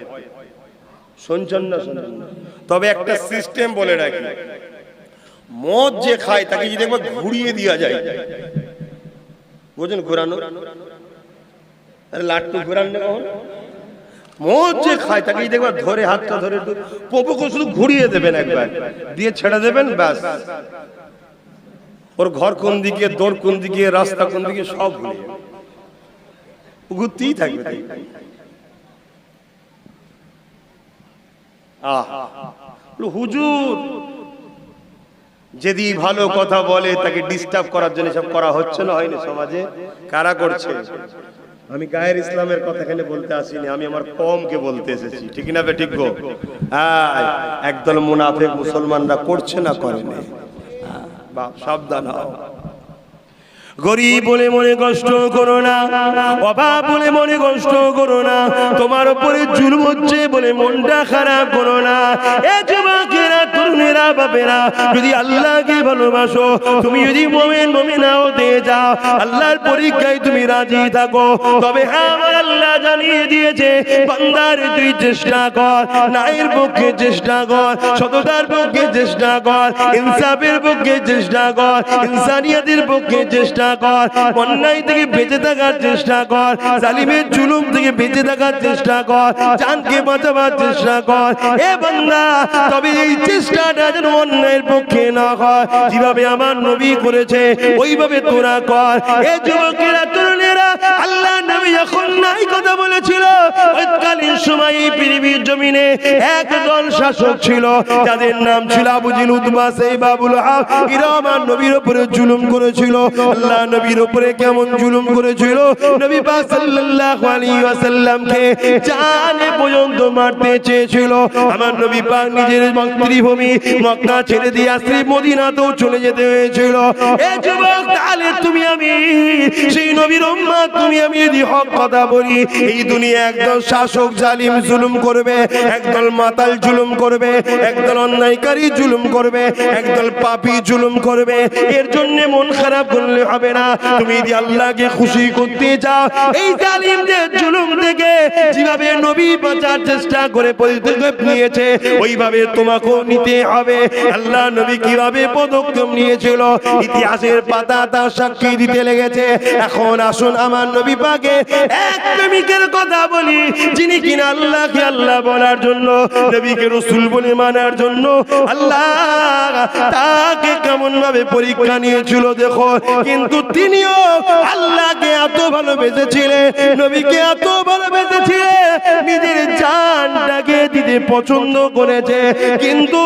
শুনছেন না? শুনছেন না? তবে একটা সিস্টেম বলে রাখি, মদ যে খায় তাকে যদি একবার ঘুরিয়ে দেওয়া যায়, বুঝলেন? ঘুরানো, লাট্টু ঘুরান না কখন? মদ যে খায় তাকে যদি একবার ধরে হাতটা ধরে পপুকে শুধু ঘুরিয়ে দেবেন, একবার দিয়ে ছেড়ে দেবেন, ব্যাস। ওর ঘর কোন দিকে, দৌড় কোন দিকে, রাস্তা কোন দিকে, সব ভুলে ঘুরতেই থাকবে। হুজুর যদি ভালো কথা বলে তাকে ডিস্টার্ব করার জন্য সব করা হচ্ছে না? হয়নি সমাজে? কারা করছে? আমি গায়ের ইসলামের কথা এখানে বলতে আসিনি, আমি আমার কওমকে বলতে এসেছি। ঠিক না বে? ঠিক গো? হ্যাঁ, একদল মুনাফিক মুসলমানরা করছে না, করেনি। বাপ সাবধান হও। গরিব বলে মনে কষ্ট করো না, অভাব বলে মনে কষ্ট করো না, তোমার উপরে জুলুম হচ্ছে বলে মনটা খারাপ করো না। এ যুবকেরা, তরুণেরা, বাপেরা, যদি আল্লাহকে ভালোবাসো, তুমি যদি মুমিন মুমিনা হতে যাও, আল্লাহর পরীক্ষায় তুমি রাজি থাকো, তবে হ্যাঁ আমার আল্লাহ জানিয়ে দিয়েছে, বান্দার তুই চেষ্টা কর, ন্যায়ের পক্ষে চেষ্টা কর, সততার পক্ষে চেষ্টা কর, ইনসাফের পক্ষে চেষ্টা কর, ইনসানিয়াতের পক্ষে চেষ্টা কর, অন্যায় থেকে বেঁচে থাকার চেষ্টা কর, জালিমের জুলুম থেকে বেঁচে থাকার চেষ্টা কর, জানকে বাঁচাবার চেষ্টা কর। এ বান্দা, তবে এই চেষ্টাটা যেন অন্যায়ের পক্ষে না হয়, যেভাবে আমার নবী করেছে ওইভাবে তোরা কর। এ যুবকেরা, তরুণেরা, আল্লাহ নবী যখন নাই কথা বলেছিল, তৎকালীন সময় এই পৃথিবীর জমিনে একদল শাসক ছিল যাদের নাম ছিল আবু জিল, উতবা, সাইবা, আবুল আহাব। এরা আমার নবীর উপরে জুলুম করেছিল। আল্লাহ নবীর উপরে কেমন জুলুম করেছিল? নবী পাক সাল্লাল্লাহু আলাইহি ওয়াসাল্লামকে জানে পর্যন্ত মারতে চেয়েছিল। আমার নবী পাক নিজের মাতৃভূমি মক্কা ছেড়ে দিয়ে আসলে মদিনাতেও চলে যেতে হয়েছিল। এ যুবক, তাহলে তুমি আমি সেই নবীর উম্মত, তুমি আমি যদি হক কথা বলি, এই দুনিয়া একদল শাসক জালিম জুলুম করবে, একদল মাতাল জুলুম করবে, একদল অন্যায়কারী জুলুম করবে, একদল পাপী জুলুম করবে। এর জন্য মন খারাপ করলে হবে না। তুমি যদি আল্লাহকে খুশি করতে চাও, এই জালিমদের জুলুম থেকে যেভাবে নবী বাঁচার চেষ্টা করে পদক্ষেপ নিয়েছে, ওইভাবে তোমাকেও নিতে হবে। আল্লাহ নবী কিভাবে পদক্ষেপ নিয়েছিল ইতিহাসের পাতা তার সাক্ষী দিতে লেগেছে। এখন আসুন আমার নবী পাকে এক প্রেমিকের কথা বলি, যিনি কিনা আল্লাহকে আল্লাহ বলার জন্য, নবীকে রাসূল বলে মানার জন্য আল্লাহ তাকে কেমন ভাবে পরীক্ষা নিয়েছিল দেখো। কিন্তু তিনিও আল্লাহকে এত ভালোবেসেছিলেন, নবীকে এত ভালোবেসেছিলেন, নিজের জানটাকে দিতে পছন্দ করেছে। কিন্তু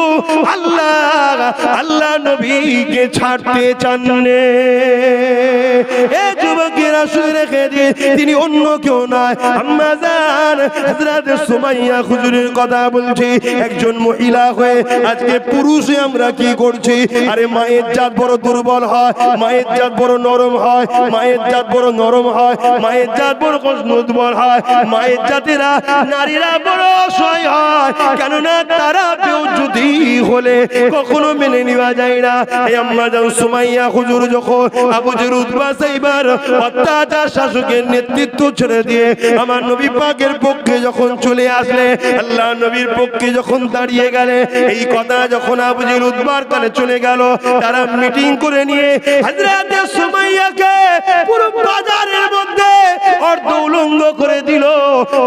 আল্লাহ নবীকে ছাড়তে চান না। এ যুবকেরা, শুনে রেখে দিয়ে, তিনি অন্য কেউ নয়, আম্মা জান হযরত সুমাইয়া হুজুরের কথা বলছি। একজন মহিলা হয়ে আজকে পুরুষে আমরা কি করছি? আরে মায়ের জাত বড় দুর্বল হয়, মায়ের জাত বড় নরম হয়, মায়ের জাত বড় নরম হয়, মায়ের জাত বড় দুর্বল হয়, মায়ের জাতেরা নারীরা বড় অসহায় হয়। যায়, কেননা তারা বেউজুতি হলে কখনো মেনে নেওয়া যায় না। এই আম্মা জান সুমাইয়া হুজুর যখন আবু জের উতবা সাইবার অত্যাচার শাসকের নেতৃত্ব ছেড়ে দিয়ে আমার নবী পাকের পক্ষে যখন চলে আসলে, আল্লাহ নবীর পক্ষে যখন দাঁড়িয়ে গেলে, এই কথা যখন আবু জের উতবার কানে চলে গেল, তারা মিটিং করে নিয়ে হযরত সুমাইয়াকে পুরো বাজারের মধ্যে অর্ধ উলঙ্গ করে দিল।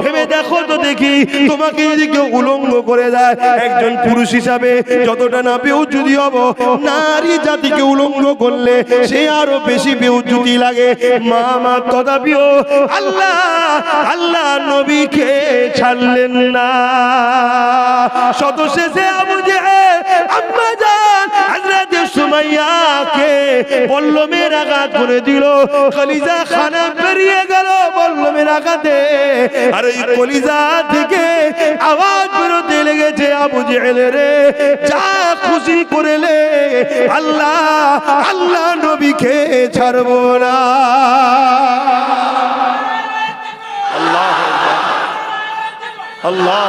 ভেবে দেখো তো দেখি, তোমাকে যদি কেউ উলঙ্গ করে দেয়, একজন পুরুষ হিসাবে যতটা না বেউজুতি হব, নারী জাতিকে উলঙ্গ করলে সে আরো বেশি বেউজুতি লাগে। মা তথাপিও আল্লাহ নবীকে ছাড়লেন না। শত শেষে আবু জেহেল আম্মা জান হযরত সুমাইয়াকে বল্লমের আঘাত করে দিল। কলিজা খানা বেরিয়ে গেল বল্লমের আঘাতে, আর এই কলিজা থেকে আওয়াজ বেরোতে লেগেছে, আবু জেহেলের যা খুশি করেলে, আল্লাহ নবীকে ছাড়বো না। আল্লাহ আল্লাহ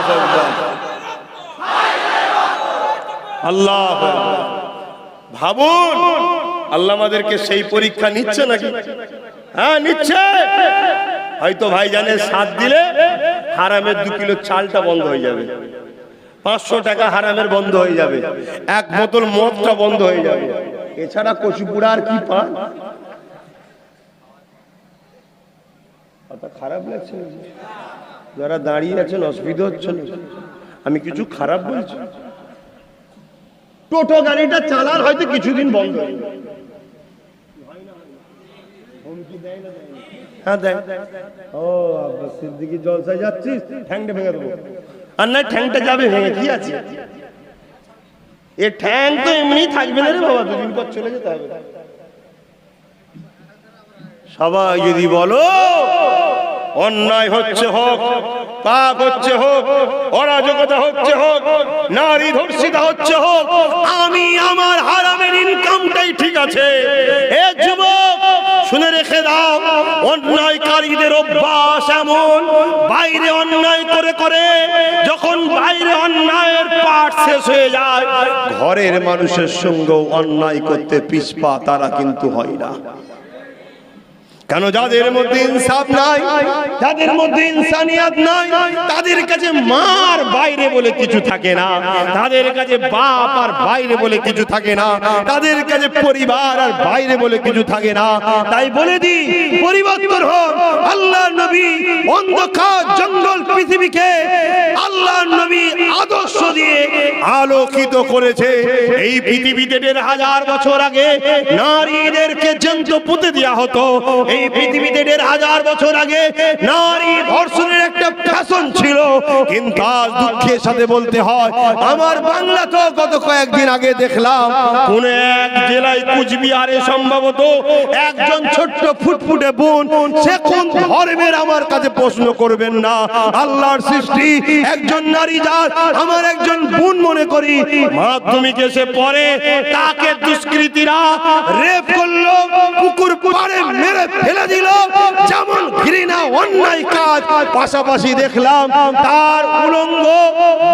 আল্লাহ। ভাবুন, আল্লাহ আমাদেরকে সেই পরীক্ষা নিচ্ছে নাকি? হ্যাঁ নিচ্ছে। হয়তো ভাইজানের সাথ দিলে হারামের 2 কিলো চালটা বন্ধ হয়ে যাবে, 500 টাকা হারামের বন্ধ হয়ে যাবে, 1 বোতল মদটা বন্ধ হয়ে যাবে। এছাড়া কচুপুরা আর কি পান? খারাপ লাগছে যারা দাঁড়িয়ে আছেন, অসুবিধা হচ্ছে না? আমি কিছু খারাপ বলছি? টোটো গাড়িটা চালার হয়তো কিছুদিন বন্ধ হয়ে যাবে। হ্যাঁ দেখ, ও আব্বাস সিদ্দিকী জলসায় যাচ্ছিস, ঠ্যাংটা ভেঙে দেবো। আর না, ঠ্যাংটা যাবে ভেঙে, কি আছে? এ ঠ্যাং তো এমনি থাকবে না রে বাবা, 2 দিন পর চলে যেতে হবে। সবাই যদি বলো অন্যায় হচ্ছে হোক, পাপ হচ্ছে হোক, অরাজকতা হচ্ছে হোক, নারী ধর্ষিতা হচ্ছে হোক, আমি আমার হারামের ইনকামটাই ঠিক আছে। এ যুবক শুনে রেখে দাও, অন্যায়কারীদের অভ্যাস এমন, বাইরে অন্যায় করে করে যখন বাইরে অন্যায়ের পাঠ শেষ হয়ে যায়, ঘরের মানুষের সঙ্গেও অন্যায় করতে পিছপা তারা কিন্তু হয় না। কেন? যাদের মধ্যে ইনসাফ নাই, যাদের মধ্যে ইনসানিয়াত নাই, তাদের কাছে মার বাইরে বলে কিছু থাকে না, তাদের কাছে বাপ আর বাইরে বলে কিছু থাকে না, তাদের কাছে পরিবার আর বাইরে বলে কিছু থাকে না। তাই বলে দি, পরিবর্তন হোক। আল্লাহ নবী অন্ধকার জঙ্গল পৃথিবীকে আল্লাহ নবী আদর্শ দিয়ে আলোকিত করেছে। এই পৃথিবীতে 1500 বছর আগে নারীদেরকে জ্যান্ত পুঁতে দেওয়া হতো। এই পৃথিবীতে 1500 বছর আগে নারী ধর্ষণের একটা ফ্যাশন ছিল। কিন্তু আজ দুঃখের সাথে বলতে হয়, আমার বাংলা তো গত কয়েকদিন আগে দেখলাম কোন এক জেলায় কুচবিহারে সম্ভবত একজন ছোট্ট ফুটফুটে বোন, সে কোন ধর্মের আমার কাছে প্রশ্ন করবেন না, আল্লাহর সৃষ্টি একজন নারী জাত, আমার একজন বোন মনে করি, মাধ্যমিকে সে পড়ে, তাকে দুষ্কৃতীরা রেপ করলো, পুকুর পাড়ে মেরে ফেলে দিল। যেমন ঘৃণা অন্যায় কাজ, পাশাপাশি দেখলাম তার উলঙ্গ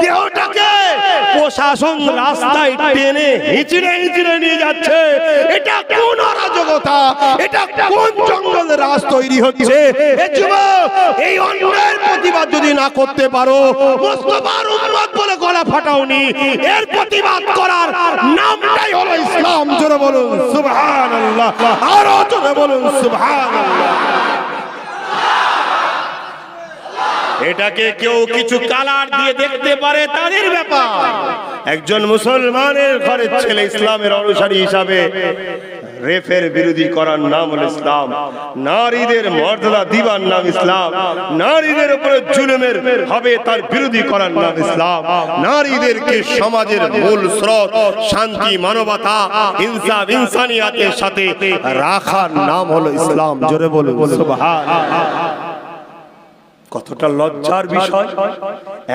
দেহটাকে প্রশাসন রাস্তায় টেনে হিঁচড়ে হিঁচড়ে নিয়ে যাচ্ছে। এটা কোন অরাজকতা? এটা কোন জঙ্গলের রাজ তৈরি হচ্ছে? এই অন্যায়ের প্রতিবাদ যদি না করতে পারো, মুস্তাফার উম্মত বলে গলা ফাটাওনি, এর প্রতিবাদ করার নামটাই হলো ইসলাম। জোরে বলুন সুবহানাল্লাহ, আরো জোরে বলুন সুবহানাল্লাহ। এটাকে কেউ কিছু কালার দিয়ে দেখতে পারে, তাদের ব্যাপার। একজন মুসলমানের ঘরের ছেলে ইসলামের অনুসারী হিসাবে রেফের বিরোধী করার নাম হল ইসলাম, নারীদের মর্যাদা দিবার নাম ইসলাম, নারীদের উপরে জুলুমের হবে তার বিরোধী করার নাম ইসলাম, নারীদেরকে সমাজের মূল স্রোত শান্তি, মানবতা, ইনসাফ, ইনসানিয়াতের সাথে রাখার নাম হলো ইসলাম। জোরে বলুন সুবহানাল্লাহ। কতটা লজ্জার বিষয়!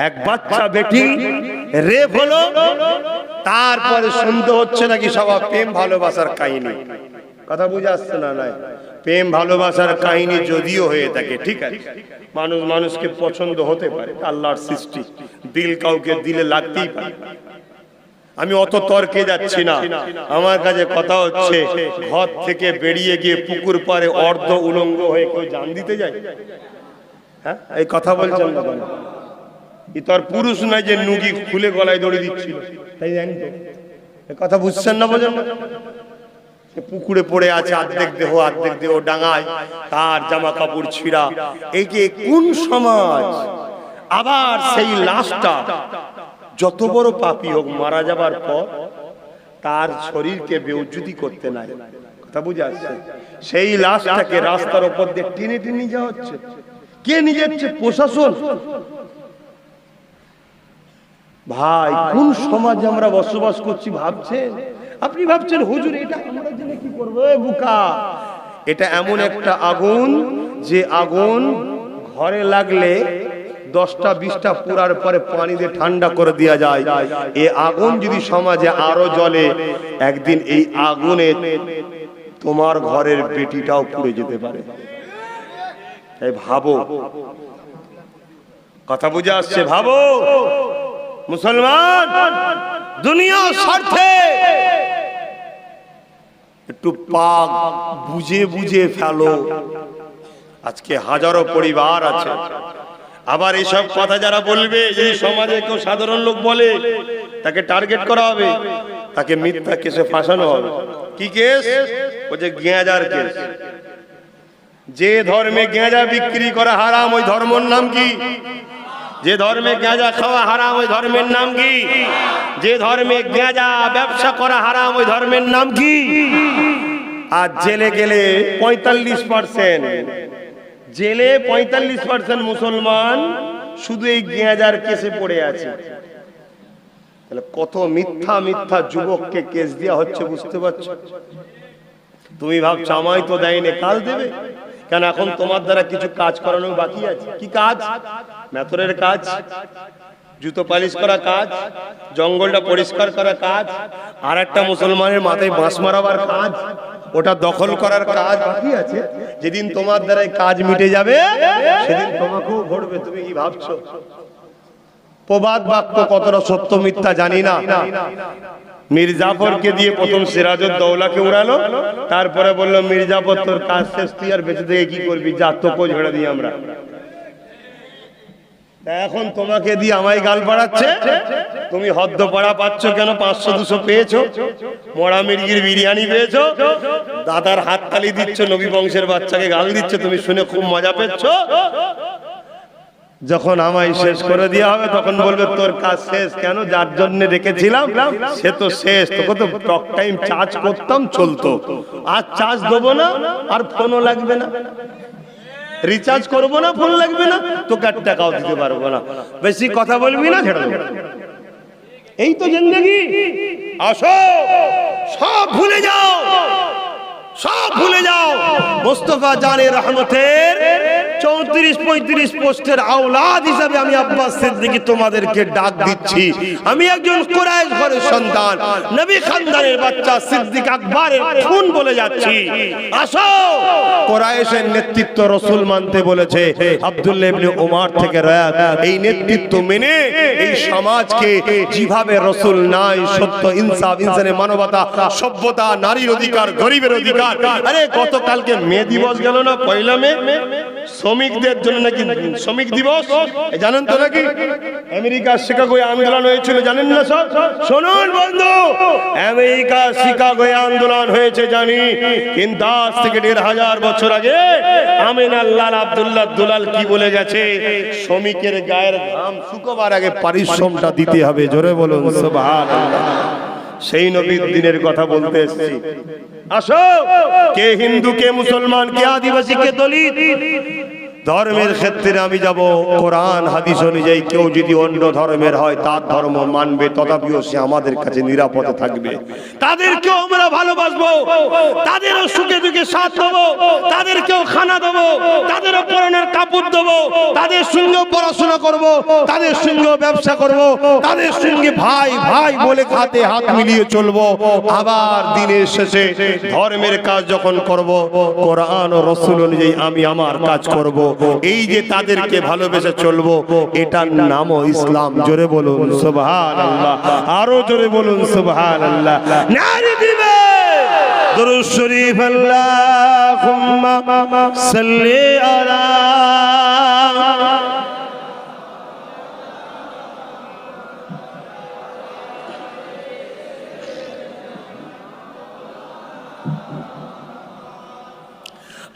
এক বাচ্চা বেটি রেপ হলো, তারপরে শুনতে হচ্ছে নাকি সব প্রেম ভালোবাসার কাহিনী। কথা বুঝে আসছে না? নাই, প্রেম ভালোবাসার কাহিনী যদিও হয়ে থাকে, ঠিক আছে, মানুষ মানুষকে পছন্দ হতে পারে, আল্লাহর সৃষ্টি, দিল কাউকে দিলে লাগতেই পারে। আমি অত তর্কে যাচ্ছি না, আমার কাছে কথা হচ্ছে, ঘর থেকে বেরিয়ে গিয়ে পুকুর পাড়ে অর্ধ উলঙ্গ হয়ে কেউ জান দিতে যায়? হ্যাঁ, এই কথা বলছেন না কেন? ই তোর পুরুষ নয় যে নুগি খুলে গলায় দড়ি দিচ্ছিল, তাই জানি তো, এই কথা বুঝছেন না, বোঝেন না? পুকুরে পড়ে আছে, অর্ধেক দেহ ডাঙায়, তার জামা কাপড় ছিঁড়া, এই যে কোন সমাজ? আবার সেই লাশটা যত বড় পাপী হোক, মারা যাবার পর তার শরীরকে বেউজ্জুতি করতে নাই, কথা বুঝে আসছে? সেই লাশটাকে রাস্তার উপর দিয়ে টেনে টেনে যাওয়া হচ্ছে। কে নিয়ে যাচ্ছে? প্রশাসন। ভাই, কোন সমাজে আমরা বসবাস করছি ভাবছেন? আপনি ভাবছেন হুজুর এটা আমরা জেনে কি করবো? বুকা, এটা এমন একটা আগুন, যে আগুন ঘরে লাগলে 10টা 20টা পুরার পরে পানি দিয়ে ঠান্ডা করে দেওয়া যায়। এই আগুন যদি সমাজে আরো জ্বলে, একদিন এই আগুনে তোমার ঘরের বেটিটাও পুড়ে যেতে পারে। তাই ভাবো, কথা বুঝে আসছে? ভাবো মুসলমান, দুনিয়ার স্বার্থে একটু পাক বুঝে বুঝে ফেলো। আজকে হাজারো পরিবার আছে, আবার এইসব কথা যারা বলবে, এই সমাজে কেউ সাধারণ লোক বলে, তাকে টার্গেট করা হবে, তাকে মিথ্যা কেসে ফাঁসানো হবে। কি কেস? ও যে গেঁজার কেস। যে ধর্মে গেঁজা বিক্রি করা হারাম, ওই ধর্মের নাম কি? যে ধর্মে গেঁজা খাওয়া হারাম, ওই ধর্মের নাম কি? যে ধর্মে গেঁজা ব্যবসা করা হারাম, ওই ধর্মের নাম কি? আর জেলে গেলে 45%, জেলে 45% মুসলমান শুধু এই গেঁজার কেসে পড়ে আছে। তাহলে কত মিথ্যা মিথ্যা যুবককে কেস দেওয়া হচ্ছে, বুঝতে পারছো? তুমি ভাবছো আমায় তো দেয়নি, কাল দেবে কেন? এখন তোমার দ্বারা কিছু কাজ করানো বাকি আছে। কি কাজ? মেথরের কাজ, জুতো পালিশ করা কাজ, জঙ্গলটা পরিষ্কার করা কাজ, আর একটা মুসলমানের মাথায় বাঁশ মারাবার কাজ, ওটা দখল করার কাজ বাকি আছে। যেদিন তোমার দ্বারা কাজ মিটে যাবে, সেদিন তোমাকেও ঘটবে। তুমি কি ভাবছো? প্রবাদ বাক্য কতটা সত্য মিথ্যা জানি না। মীর জাফরকে দিয়ে প্রথম সিরাজউদ্দৌলাকে উড়ালো, তারপরে বললো মীর জাফর তোর কাজ শেষ, তুই আর বেঁচে থেকে কি করবি, যা তোকে ঝেড়ে দিই আমরা। এখন তোমাকে দিয়ে আমায় গাল পাড়াচ্ছে। তুমি হদ্দ পাড়া পাচ্ছ কেন? 500-200 পেয়েছো, মরা মির্গির বিরিয়ানি পেয়েছো, দাদার হাততালি দিচ্ছ, নবী বংশের বাচ্চাকে গাল দিচ্ছ, তুমি শুনে খুব মজা পেয়েছো। যখন আমায় শেষ করে দেওয়া হবে, তখন বলবে তোর কাজ শেষ কেন? যার জন্য রেখেছিলাম সে তো শেষ। তোকে তো টক টাইম চার্জ করতাম, চলতো, আর চার্জ দেবো না, আর ফোনও লাগবে না, রিচার্জ করবো না, ফোন লাগবে না, তোকে আর টাকাও দিতে পারবো না। বেশি কথা বলবি না, ছেড়ে দেবো। এই তো জিন্দেগি। আসো, সব ভুলে যাও, সব ভুলে যাও। মুস্তাফা জানে রহমতের 34-35 পোস্টের আওলাদ হিসাবে আমি আব্বাস সিদ্দিকী তোমাদেরকে ডাক দিচ্ছি। আমি একজন কুরাইশ ঘরের সন্তান, নবী খানদানের বাচ্চা, সিদ্দিক আকবরের খুন বলে যাচ্ছি। আসো, কুরাইশের নেতৃত্ব রাসূল মানতে বলেছে, আব্দুল্লাহ ইবনে ওমর থেকে রায়াত, এই নেতৃত্ব মেনে এই সমাজকে যেভাবে রাসূল নাই, সত্য, ইনসাফ, ইনসানের মানবতা, সভ্যতা, নারীর অধিকার, গরিবের অধিকার। আরে গতকালকে মে দিবস গেল না, 1 মে, শ্রমিকদের জন্য নাকি শ্রমিক দিবস, জানেন তো নাকি? আমেরিকার শিকাগোয় আন্দোলন হয়েছিল, জানেন না সব? শুনুন বন্ধু, আমেরিকার শিকাগোয় আন্দোলন হয়েছে জানি, কিন্তু আজ থেকে 1500 বছর আগে আমিনাল্লাহ আব্দুল্লাহ দুলাল কি বলে গেছে? শ্রমিকের গায়ের ঘাম শুকাবার আগে পারিশ্রমটা দিতে হবে। জোরে বলুন সুবহানাল্লাহ। সেই নবীর দিনের কথা বলতে এসেছি। আসো, কে হিন্দু, কে মুসলমান, কে আদিবাসী, কে দলিত, ধর্মের ক্ষেত্রে আমি যাব কোরআন হাদিস অনুযায়ী। কেউ যদি অন্য ধর্মের হয় তার ধর্ম মানবে, তথাপিও সে আমাদের কাছে নিরাপদে থাকবে। তাদেরকেও আমরা ভালোবাসবো, তাদেরও সুখে দুঃখে সাথ দেবো, তাদেরকেও খানা দেবো, তাদেরও পরনের কাপড় দেবো, তাদের সঙ্গে পড়াশোনা করব, তাদের সঙ্গে ব্যবসা করব, তাদের সঙ্গে ভাই ভাই বলে হাতে হাত মিলিয়ে চলবো। আবার দিনের শেষে ধর্মের কাজ যখন করব, কোরআন ও রাসূল অনুযায়ী আমি আমার কাজ করব। এই যে তাদেরকে ভালোবেসে চলবো, এটার নামও ইসলাম। জোরে বলুন সুবহানাল্লাহ, আরো জোরে বলুন সুবহানাল্লাহ। নারে দিবে দুরূদ শরীফ, আল্লাহুম্মা সাল্লি আলা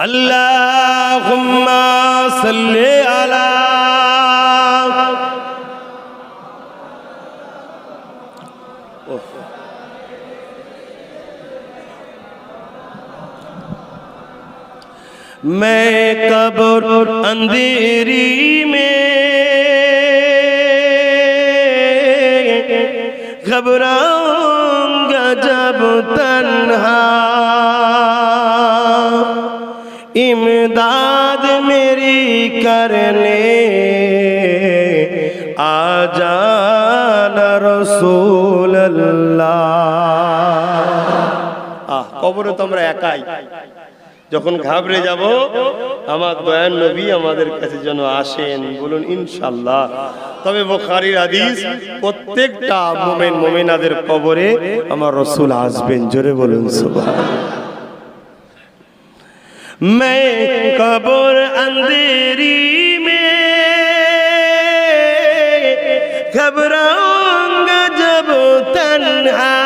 আল্লাহুম্মা সাল্লি আলা मैं कब्र अंधेरी में घबराऊंगा जब तन्हा, इमदाद मेरी करने आ जाना रसूल अल्लाह। কবরে তো আমরা একাই, যখন ঘাবড়ে যাব আমার দয়ার নবী আমাদের কাছে যেন আসেন, বলুন ইনশাআল্লাহ। তবে বুখারীর হাদিস, প্রত্যেকটা মুমিন মুমিনাদের কবরে আমার রাসূল আসবেন। জোরে বলুন সুবহানাল্লাহ। मैं कब्र अंधेरी में घबराऊंगा जब तन्हा,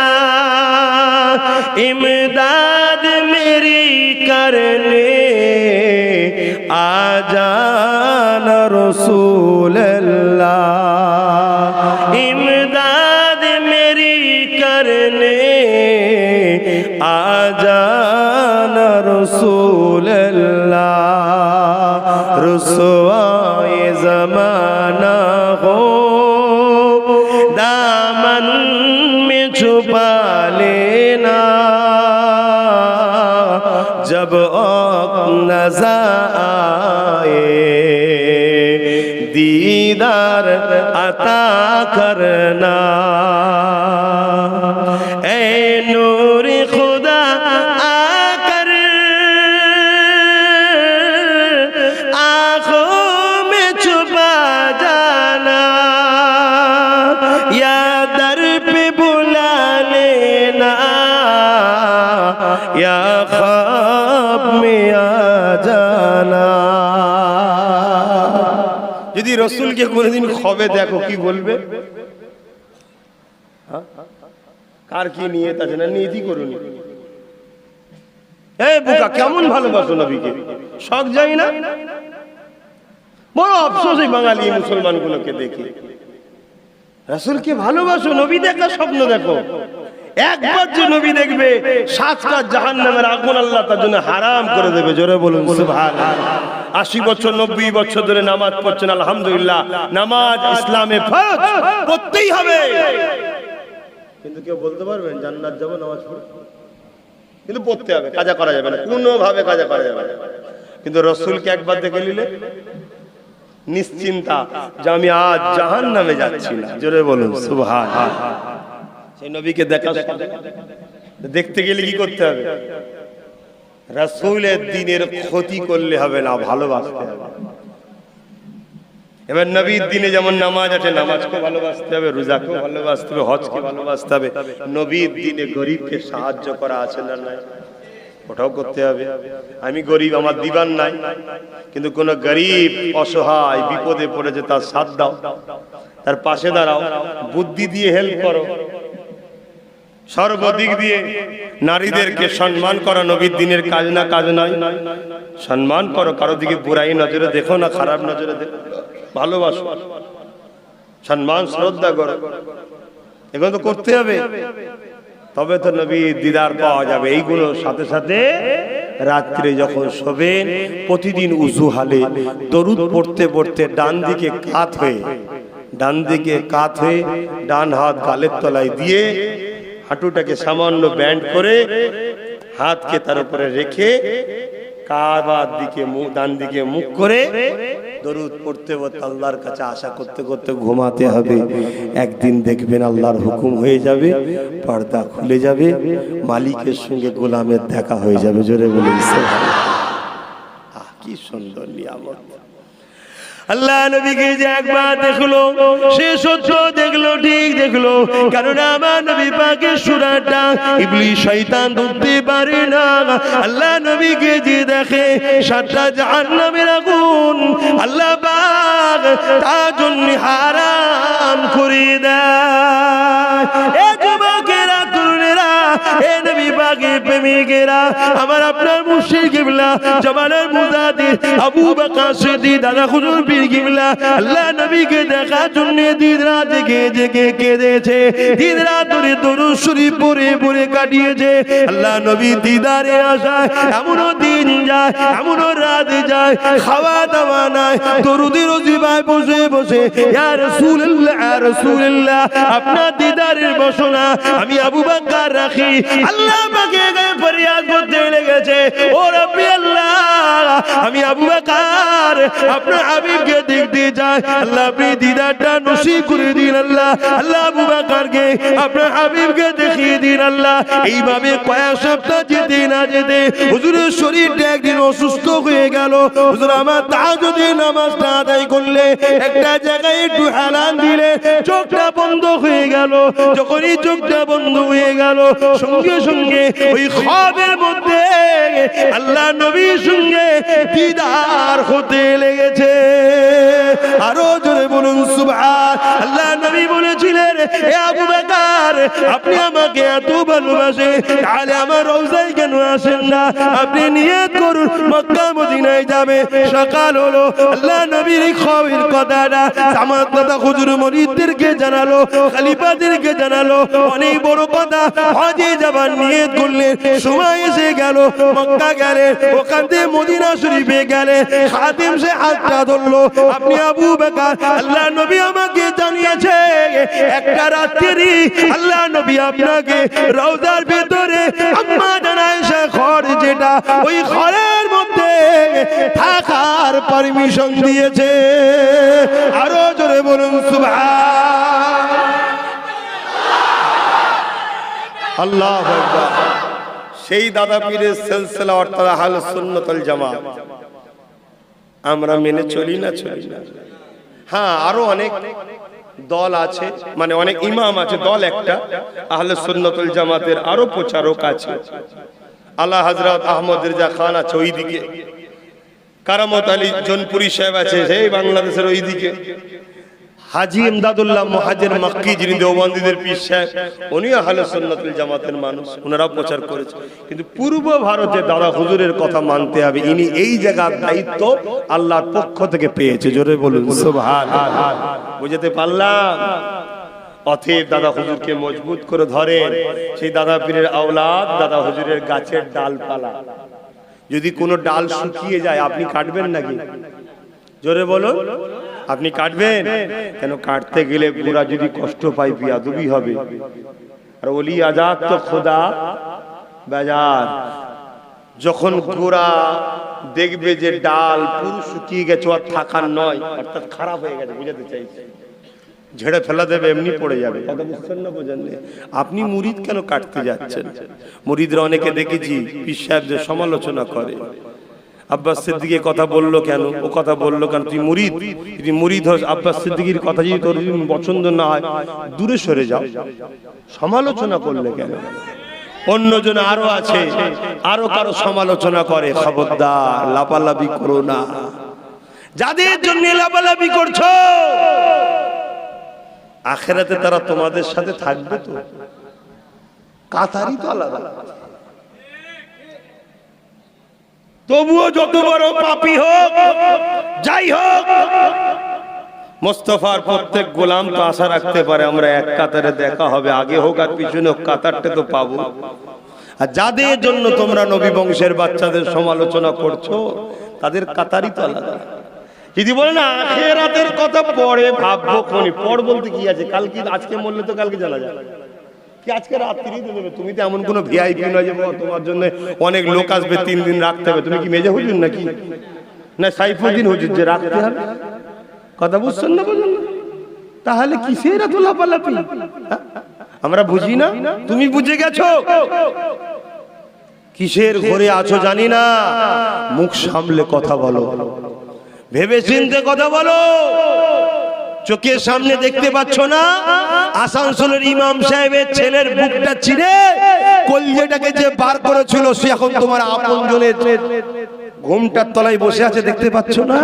इमदाद मेरी करने आ जाना रसूल अल्लाह, इमदाद मेरी करने आ जाना रसूल अल्लाह। रुसवाए ज़माना हो दामन में छुपा लेना, जब औक़ नज़र आए दीदार अता करना। ऐ नूर खुदा आकर आँखों में छुपा जाना, या दर पे बुला लेना, या ख्वाब में आ जाना। যদি রসুলকে কোনোদিন খবে দেখো কি বলবে? কার কি নিয়ত আছে না নিয়তি করুন। এই বুকা কেমন ভালোবাসো নবীকে, শখ যায় না? বড় আফসোস এই বাঙালি মুসলমানগুলোকে দেখে। রাসূলকে ভালোবাসো, নবী দেখার স্বপ্ন দেখো। একবার যে নবী দেখবে 7টা জাহান্নামের আগুন আল্লাহ তার জন্য হারাম করে দেবে। জোরে বলুন সুবহানাল্লাহ। 80 বছর 90 বছর ধরে নামাজ পড়ছেন, আলহামদুলিল্লাহ। নামাজ ইসলামে ফরজ, পড়তেই হবে। কিন্তু কেউ বলতে পারবেন জান্নাত যাব নামাজ পড়ে? কিন্তু পড়তে হবে, কাজা করা যাবে না, কোনোভাবে কাজা করা যাবে না। কিন্তু রাসূলকে একবার দেখে নিলে নিশ্চিন্তা যে আমি আজ জাহান্নামে যাচ্ছি না। জোরে বলুন সুবহানাল্লাহ। সেই নবীকে দেখা দেখতে গেলে কি করতে হবে? রাসূলের দ্বীনের ক্ষতি করলে হবে না, ভালোবাসতে হবে। এবার নবীর দ্বীনে যেমন নামাজ আছে, নামাজকে ভালোবাসতে হবে, রোজাকে ভালোবাসতে হবে, হজকে ভালোবাসতে হবে। নবীর দ্বীনে গরিবকে সাহায্য করা আছে না নাই? ওটাও করতে হবে। আমি গরিব, আমার দিবার নাই, কিন্তু কোন গরিব অসহায় বিপদে পড়েছে তার সাথ দাও, তার পাশে দাঁড়াও, বুদ্ধি দিয়ে হেল্প করো। সর্বদিক দিয়ে নারীদেরকে সম্মান করা নবীর দ্বীনের কাজ না? কাজ নয়? সম্মান করো, কারো দিকে বুরাই নজরে দেখো না, খারাপ নজরে দেখো, ভালোবাসো, সম্মান শ্রদ্ধা করো। এগুলো তো করতে হবে, তবে তো নবীর দিদার পাওয়া যাবে। এইগুলোর সাথে সাথে রাত্রে যখন শোবেন প্রতিদিন উযু হালে দরুদ পড়তে পড়তে ডান দিকে কাত হয়ে ডান হাত গালের তলায় দিয়ে হাঁটুটাকে সামান্য ব্যান্ড করে হাতকে তার উপরে রেখে কাবার দিকে ডান দিকে মুখ করে দরুদ পড়তে পড়তে আল্লাহর কাছে আশা করতে করতে ঘুমাতে হবে। একদিন দেখবেন আল্লাহর হুকুম হয়ে যাবে, পর্দা খুলে যাবে, মালিকের সঙ্গে গোলামের দেখা হয়ে যাবে। জোরে বলুন সুবহানাল্লাহ। কি সুন্দর নিয়ামত। আল্লাহ নবীকে যে একবার দেখলো সে সত্য দেখলো, ঠিক দেখলো, কারণ আমার নবী পাকের সুরাটা ইবলিস শয়তান ধরতে পারে না। আল্লাহ নবীকে যে দেখে 7টা জাহান্নামের আগুন আল্লাহ পাক তার জন্য হারাম করে দেয়। এ যুবকেরা, তরুণেরা, এ নবী পাকের প্রেমিকেরা, আমার আপনার মুর্শিদ কিবলা জামানের মুজাদ্দিদ আবু বকর সিদ্দিক দাদা হুজুর পীর কিবলা আল্লাহ নবীকে দেখার জন্য দিন রাত জেগে জেগে কেঁদেছে, দিন রাত ধরে দরুদ শরীফ পড়ে পড়ে কাটিয়েছে। আল্লাহ নবী দিদারে আসায় এমনও দিন যায়, এমনও রাত যায়, খাওয়া দাওয়া নাই, দরুদের ওজিফায় বসে বসে ইয়া রাসূলুল্লাহ, ইয়া রাসূলুল্লাহ আপনার দিদারের বসনা আমি আবু বকর রাখি। আল্লাহ পাকে ফরিয়াদ করতে লেগেছে, ও রব্বি আল্লাহ আমি আবু বকর আপনার হাবিবকে দেখতে চাই, আল্লাহ আপনি দিদারটা নসিব করে দিন। আল্লাহ আল্লাহ আবু বকরকে আপনার হাবিবকে দেখিয়ে দিন। আল্লাহ এইভাবে কয়েক সপ্তাহ যেতে না যেতে হুজুরের শরীরটা একদিন অসুস্থ হয়ে গেল। হুজুর আমার তাহাজ্জুদের নামাজটা আদায় করলে একটা জায়গায় একটু হেলান দিলে চোখটা বন্ধ হয়ে গেল। যখনই চোখটা বন্ধ হয়ে গেল সঙ্গে সঙ্গে ওই খ্বাবের মধ্যে আল্লাহ নবীর সঙ্গে দিদার হতে লেগেছে। আরো জোরে বলুন সুবহান। আল্লাহ নবী বলেছিলেন, হে আবু বকর আপনি আমাকে এত ভালোবাসেন তাহলে আমার রওজায় কেন আসেন না? আপনি নিয়ত করুন মক্কা মদিনায় যাবে। সকাল হলো, আল্লাহ নবীর এই খ্বাবের কথাটা আমার দাদা হুজুর মুরিদদেরকে জানালো, খলিফাদেরকে জানালো। অনেক বড় কথা, হজে যাবার নিয়ত করলেন, সময় এসে গেল, মক্কা গেলেন, ওখান থেকে মদিনা শরীফে গেলেন, খাদিম সে হাতটা ধরলো, আপনি আবু বকর আল্লাহ নবী আমাকে জানিয়েছে একটা রাত্রি আল্লাহ নবী আপনাকে রওজার ভিতরে আম্মা জান আয়েশা ঘর যেটা ওই ঘরের মধ্যে থাকার পারমিশন দিয়েছে। আরো জোরে বলুন সুবহান আল্লাহু আকবার। সেই দাদা পীরের সিলসিলা অর্থাৎ আহলে সুন্নাত ওয়াল জামাত আমরা মেনে চলি না? হ্যাঁ, আরো অনেক দল আছে, মানে অনেক ইমাম আছে, দল একটা, আহলে সুন্নাত ওয়াল জামাতের আরো প্রচারক আছে। আলা হযরত আহমদ রিজা খান আছে ওইদিকে, কারামত আলী জনপুরি সাহেব আছে সেই বাংলাদেশের ওইদিকে, হাজী ইমদাদুল্লাহ মুহাজির মক্কি যিনি দেওবন্দীদের পীর সাহেব উনি আহলে সুন্নাত ওয়াল জামাতের মানুষ, ওনারা প্রচার করেছে। কিন্তু পূর্ব ভারতে দাদা হুজুরের কথা মানতে হবে, ইনি এই জায়গার দায়িত্ব আল্লাহর পক্ষ থেকে পেয়েছে। জোরে বলুন সুবহানাল্লাহ। বুঝতে পারলাম? অতএব দাদা হুজুরকে মজবুত করে ধরেন। সেই দাদা পীরের আওলাদ দাদা হুজুরের গাছের ডালপালা, যদি কোনো ডাল শুকিয়ে যায় আপনি কাটবেন নাকি? জোরে বলুন, আপনি কাটবেন কেন? কাটতে গেলে গোড়া যদি কষ্ট পায় বিয়াদবি হবে। আর ওলি আজাদ তো খোদা বাজার, যখন গোড়া দেখবে যে ডাল পুরো শুকিয়ে গেছে আর থাকার নয়, অর্থাৎ খারাপ হয়ে গেছে, বুঝাতে চাইছে, ঝেড়ে ফেলা দেবে, এমনি পড়ে যাবে। কথা বুঝছেন না? বোঝেন? আপনি মুরিদ কেন কাটতে যাচ্ছেন? মুরিদরা অনেকে দেখেছি পীর সাহেবদের সমালোচনা করে, আব্বাস সিদ্দিকীর কথা বললো কেন, ও কথা বললো কেন? তুই মুরিদ, যদি মুরিদ হস, আব্বাস সিদ্দিকীর কথা যদি তোর পছন্দ না হয় দূরে সরে যাও, সমালোচনা করলে কেন? অন্যজন আরো আছে, আরো কারো সমালোচনা করে, খবরদার লাপালাপি করো না। যাদের জন্য লাপালাপি করছো আখিরাতে তারা তোমাদের সাথে থাকবে তো? কাতারি তো আলাদা। তবুও যত বড় পাপী হোক, যাই হোক, মোস্তফার প্রত্যেক গোলাম তো আশা রাখতে পারে আমরা এক কাতারে দেখা হবে, আগে হোক আর পিছনে হোক কাতারটা তো পাবো। আর যাদের জন্য তোমরা নবী বংশের বাচ্চাদের সমালোচনা করছো তাদের কাতারই তো আলাদা। যদি বলে না আখিরাতের কথা পরে ভাববো কোনি, পর বলতে কি আছে? কালকে আজকে মরলে তো কালকে জানা যায় কি আজকে রাত্রি দেবে। তুমি তো এমন কোনো ভিআইপি নয় যে তোমার জন্য অনেক লোক আসবে 3 দিন রাখতে হবে। তুমি কি মেজে হুজুর নাকি না সাইফুদ্দিন হুজুর যে রাখতে হবে? কথা বুঝছেন না? বলুন তাহলে কিসের এত লাপালাপি? আমরা বুঝি না, তুমি বুঝে গেছো। কিসের ঘরে আছো জানি না, মুখ সামলে কথা বলো, ভেবে চিন্তে কথা বলো। চোখের সামনে দেখতে পাচ্ছ না আসানসোলের ইমাম সাহেবের ছেলের বুকটা ছিঁড়ে কলজেটাকে যে বার করেছিল সে এখন তোমার আপনজনের ঘুমটার তলায় বসে আছে, দেখতে পাচ্ছ না?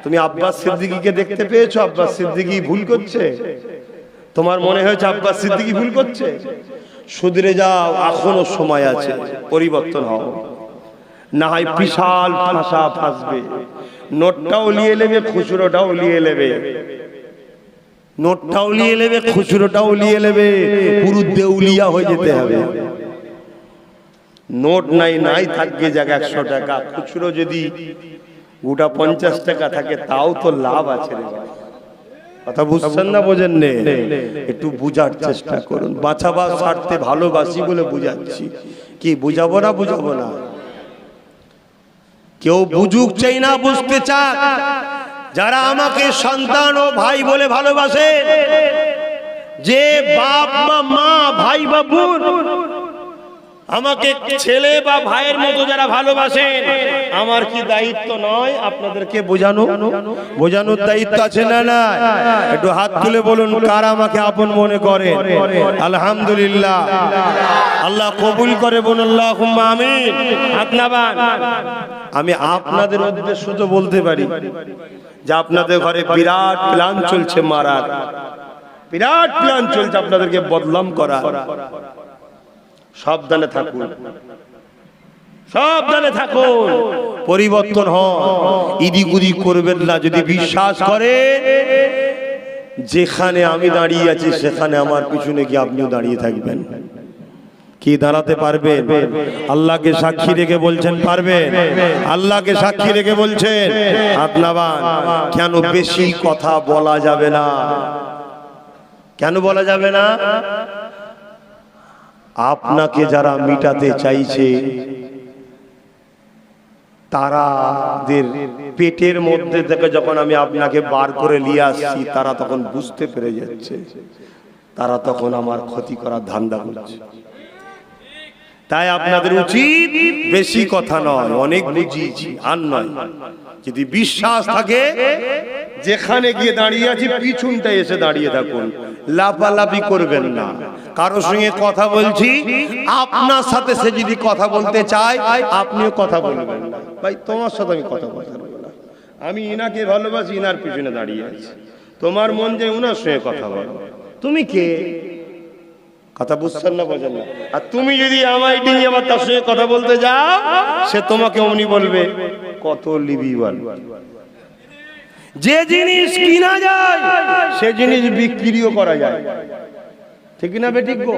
তুমি আব্বাস সিদ্দিকীকে দেখতে পেয়েছো? আব্বাস সিদ্দিকী ভুল করছে? তোমার মনে হয়েছে আব্বাস সিদ্দিকী ভুল করছে? শুধরে যাও, এখনো সময় আছে, পরিবর্তন হও। না হয় বিশাল ফাঁসা ফাঁসবে, নোটটাও নিয়ে নেবে, খুচরোটাও নিয়ে নেবে, নোটটাও নিয়ে নেবে, খুচরোটাও নিয়ে নেবে, পুরো দেউলিয়া হয়ে যেতে হবে। নোট নাই থাকবে জায়গা 100 টাকা, খুচরো যদি গোটা 50 টাকা থাকে তাও তো লাভ আছে রে। কথা বুঝছেন না? বোঝেন নে, একটু বুঝার চেষ্টা করুন। বাঁচাবার স্বার্থে ভালোবাসি বলে বুঝাচ্ছি, কি বুঝাবো না? বুঝাবো না। কেউ বুঝুক চাই না, বুঝতে চাক। যারা আমাকে সন্তান ও ভাই বলে ভালোবাসে, যে বাপ বা মা, ভাই বা বোন আমাকে ছেলে বা ভাইয়ের মতো যারা ভালোবাসেন, আমার কি দায়িত্ব নয় আপনাদেরকে বোঝানো? বোঝানোর দায়িত্ব আছে না? না? একটু হাত তুলে বলুন কারা আমাকে আপন মনে করে। আলহামদুলিল্লাহ, আল্লাহ কবুল করে, বলুন আল্লাহুম্মা আমিন। হাত নামান। আমি আপনাদের উদ্দেশ্য তো বলতে পারি যে আপনাদের ঘরে বিরাট প্ল্যান চলছে মারার, বিরাট প্ল্যান চলছে আপনাদেরকে বদনাম করা। সাবধানে থাকুন, সাবধানে থাকুন, পরিবর্তন হন, ইদিক উদিক করবেন না। যদি বিশ্বাস করে যেখানে আমি দাঁড়িয়ে আছি সেখানে আমার পিছনে কি আপনিও দাঁড়িয়ে থাকবেন? কি দাঁড়াতে পারবেন? আল্লাহকে সাক্ষী রেখে বলছেন পারবেন? আল্লাহকে সাক্ষী রেখে বলছেন হাত নামান। কেন বেশি কথা বলা যাবে না? কেন বলা যাবে না? আপনাকে যারা মিটাতে চাইছে তারাদের পেটের মধ্যে থেকে যখন আমি আপনাকে বার করে নিয়ে আসছি তারা তখন বুঝতে পেরে যাচ্ছে, তারা তখন আমার ক্ষতি করার ধান্দা করছে। তাই আপনাদের উচিত বেশি কথা নয়, অনেক বুঝিয়েছি আর নয়। যদি বিশ্বাস থাকে যেখানে গিয়ে দাঁড়িয়ে আছি পিছনটা এসে দাঁড়িয়ে থাকুন, লাফালাফি করবেন না। কারো সঙ্গে কথা বলছি, আপনার সাথে সে যদি কথা বলতে চায় আপনিও কথা বলবেন না। ভাই তোমার সাথে আমি কথা বলতে পারবো না, আমি ইনাকে ভালোবাসি, ইনার পিছনে দাঁড়িয়ে আছি, তোমার মন যে উনার সঙ্গে কথা বলো। তুমি কে? কথা বুঝছেন না? বোঝেন না? আর তুমি যদি আমায় নিয়ে আবার তার সঙ্গে কথা বলতে যাও সে তোমাকে অমনি বলবে কত লিবি বল। যে জিনিস কিনা যায় সে জিনিস বিক্রিও করা যায়, ঠিক না বেঠিক গো?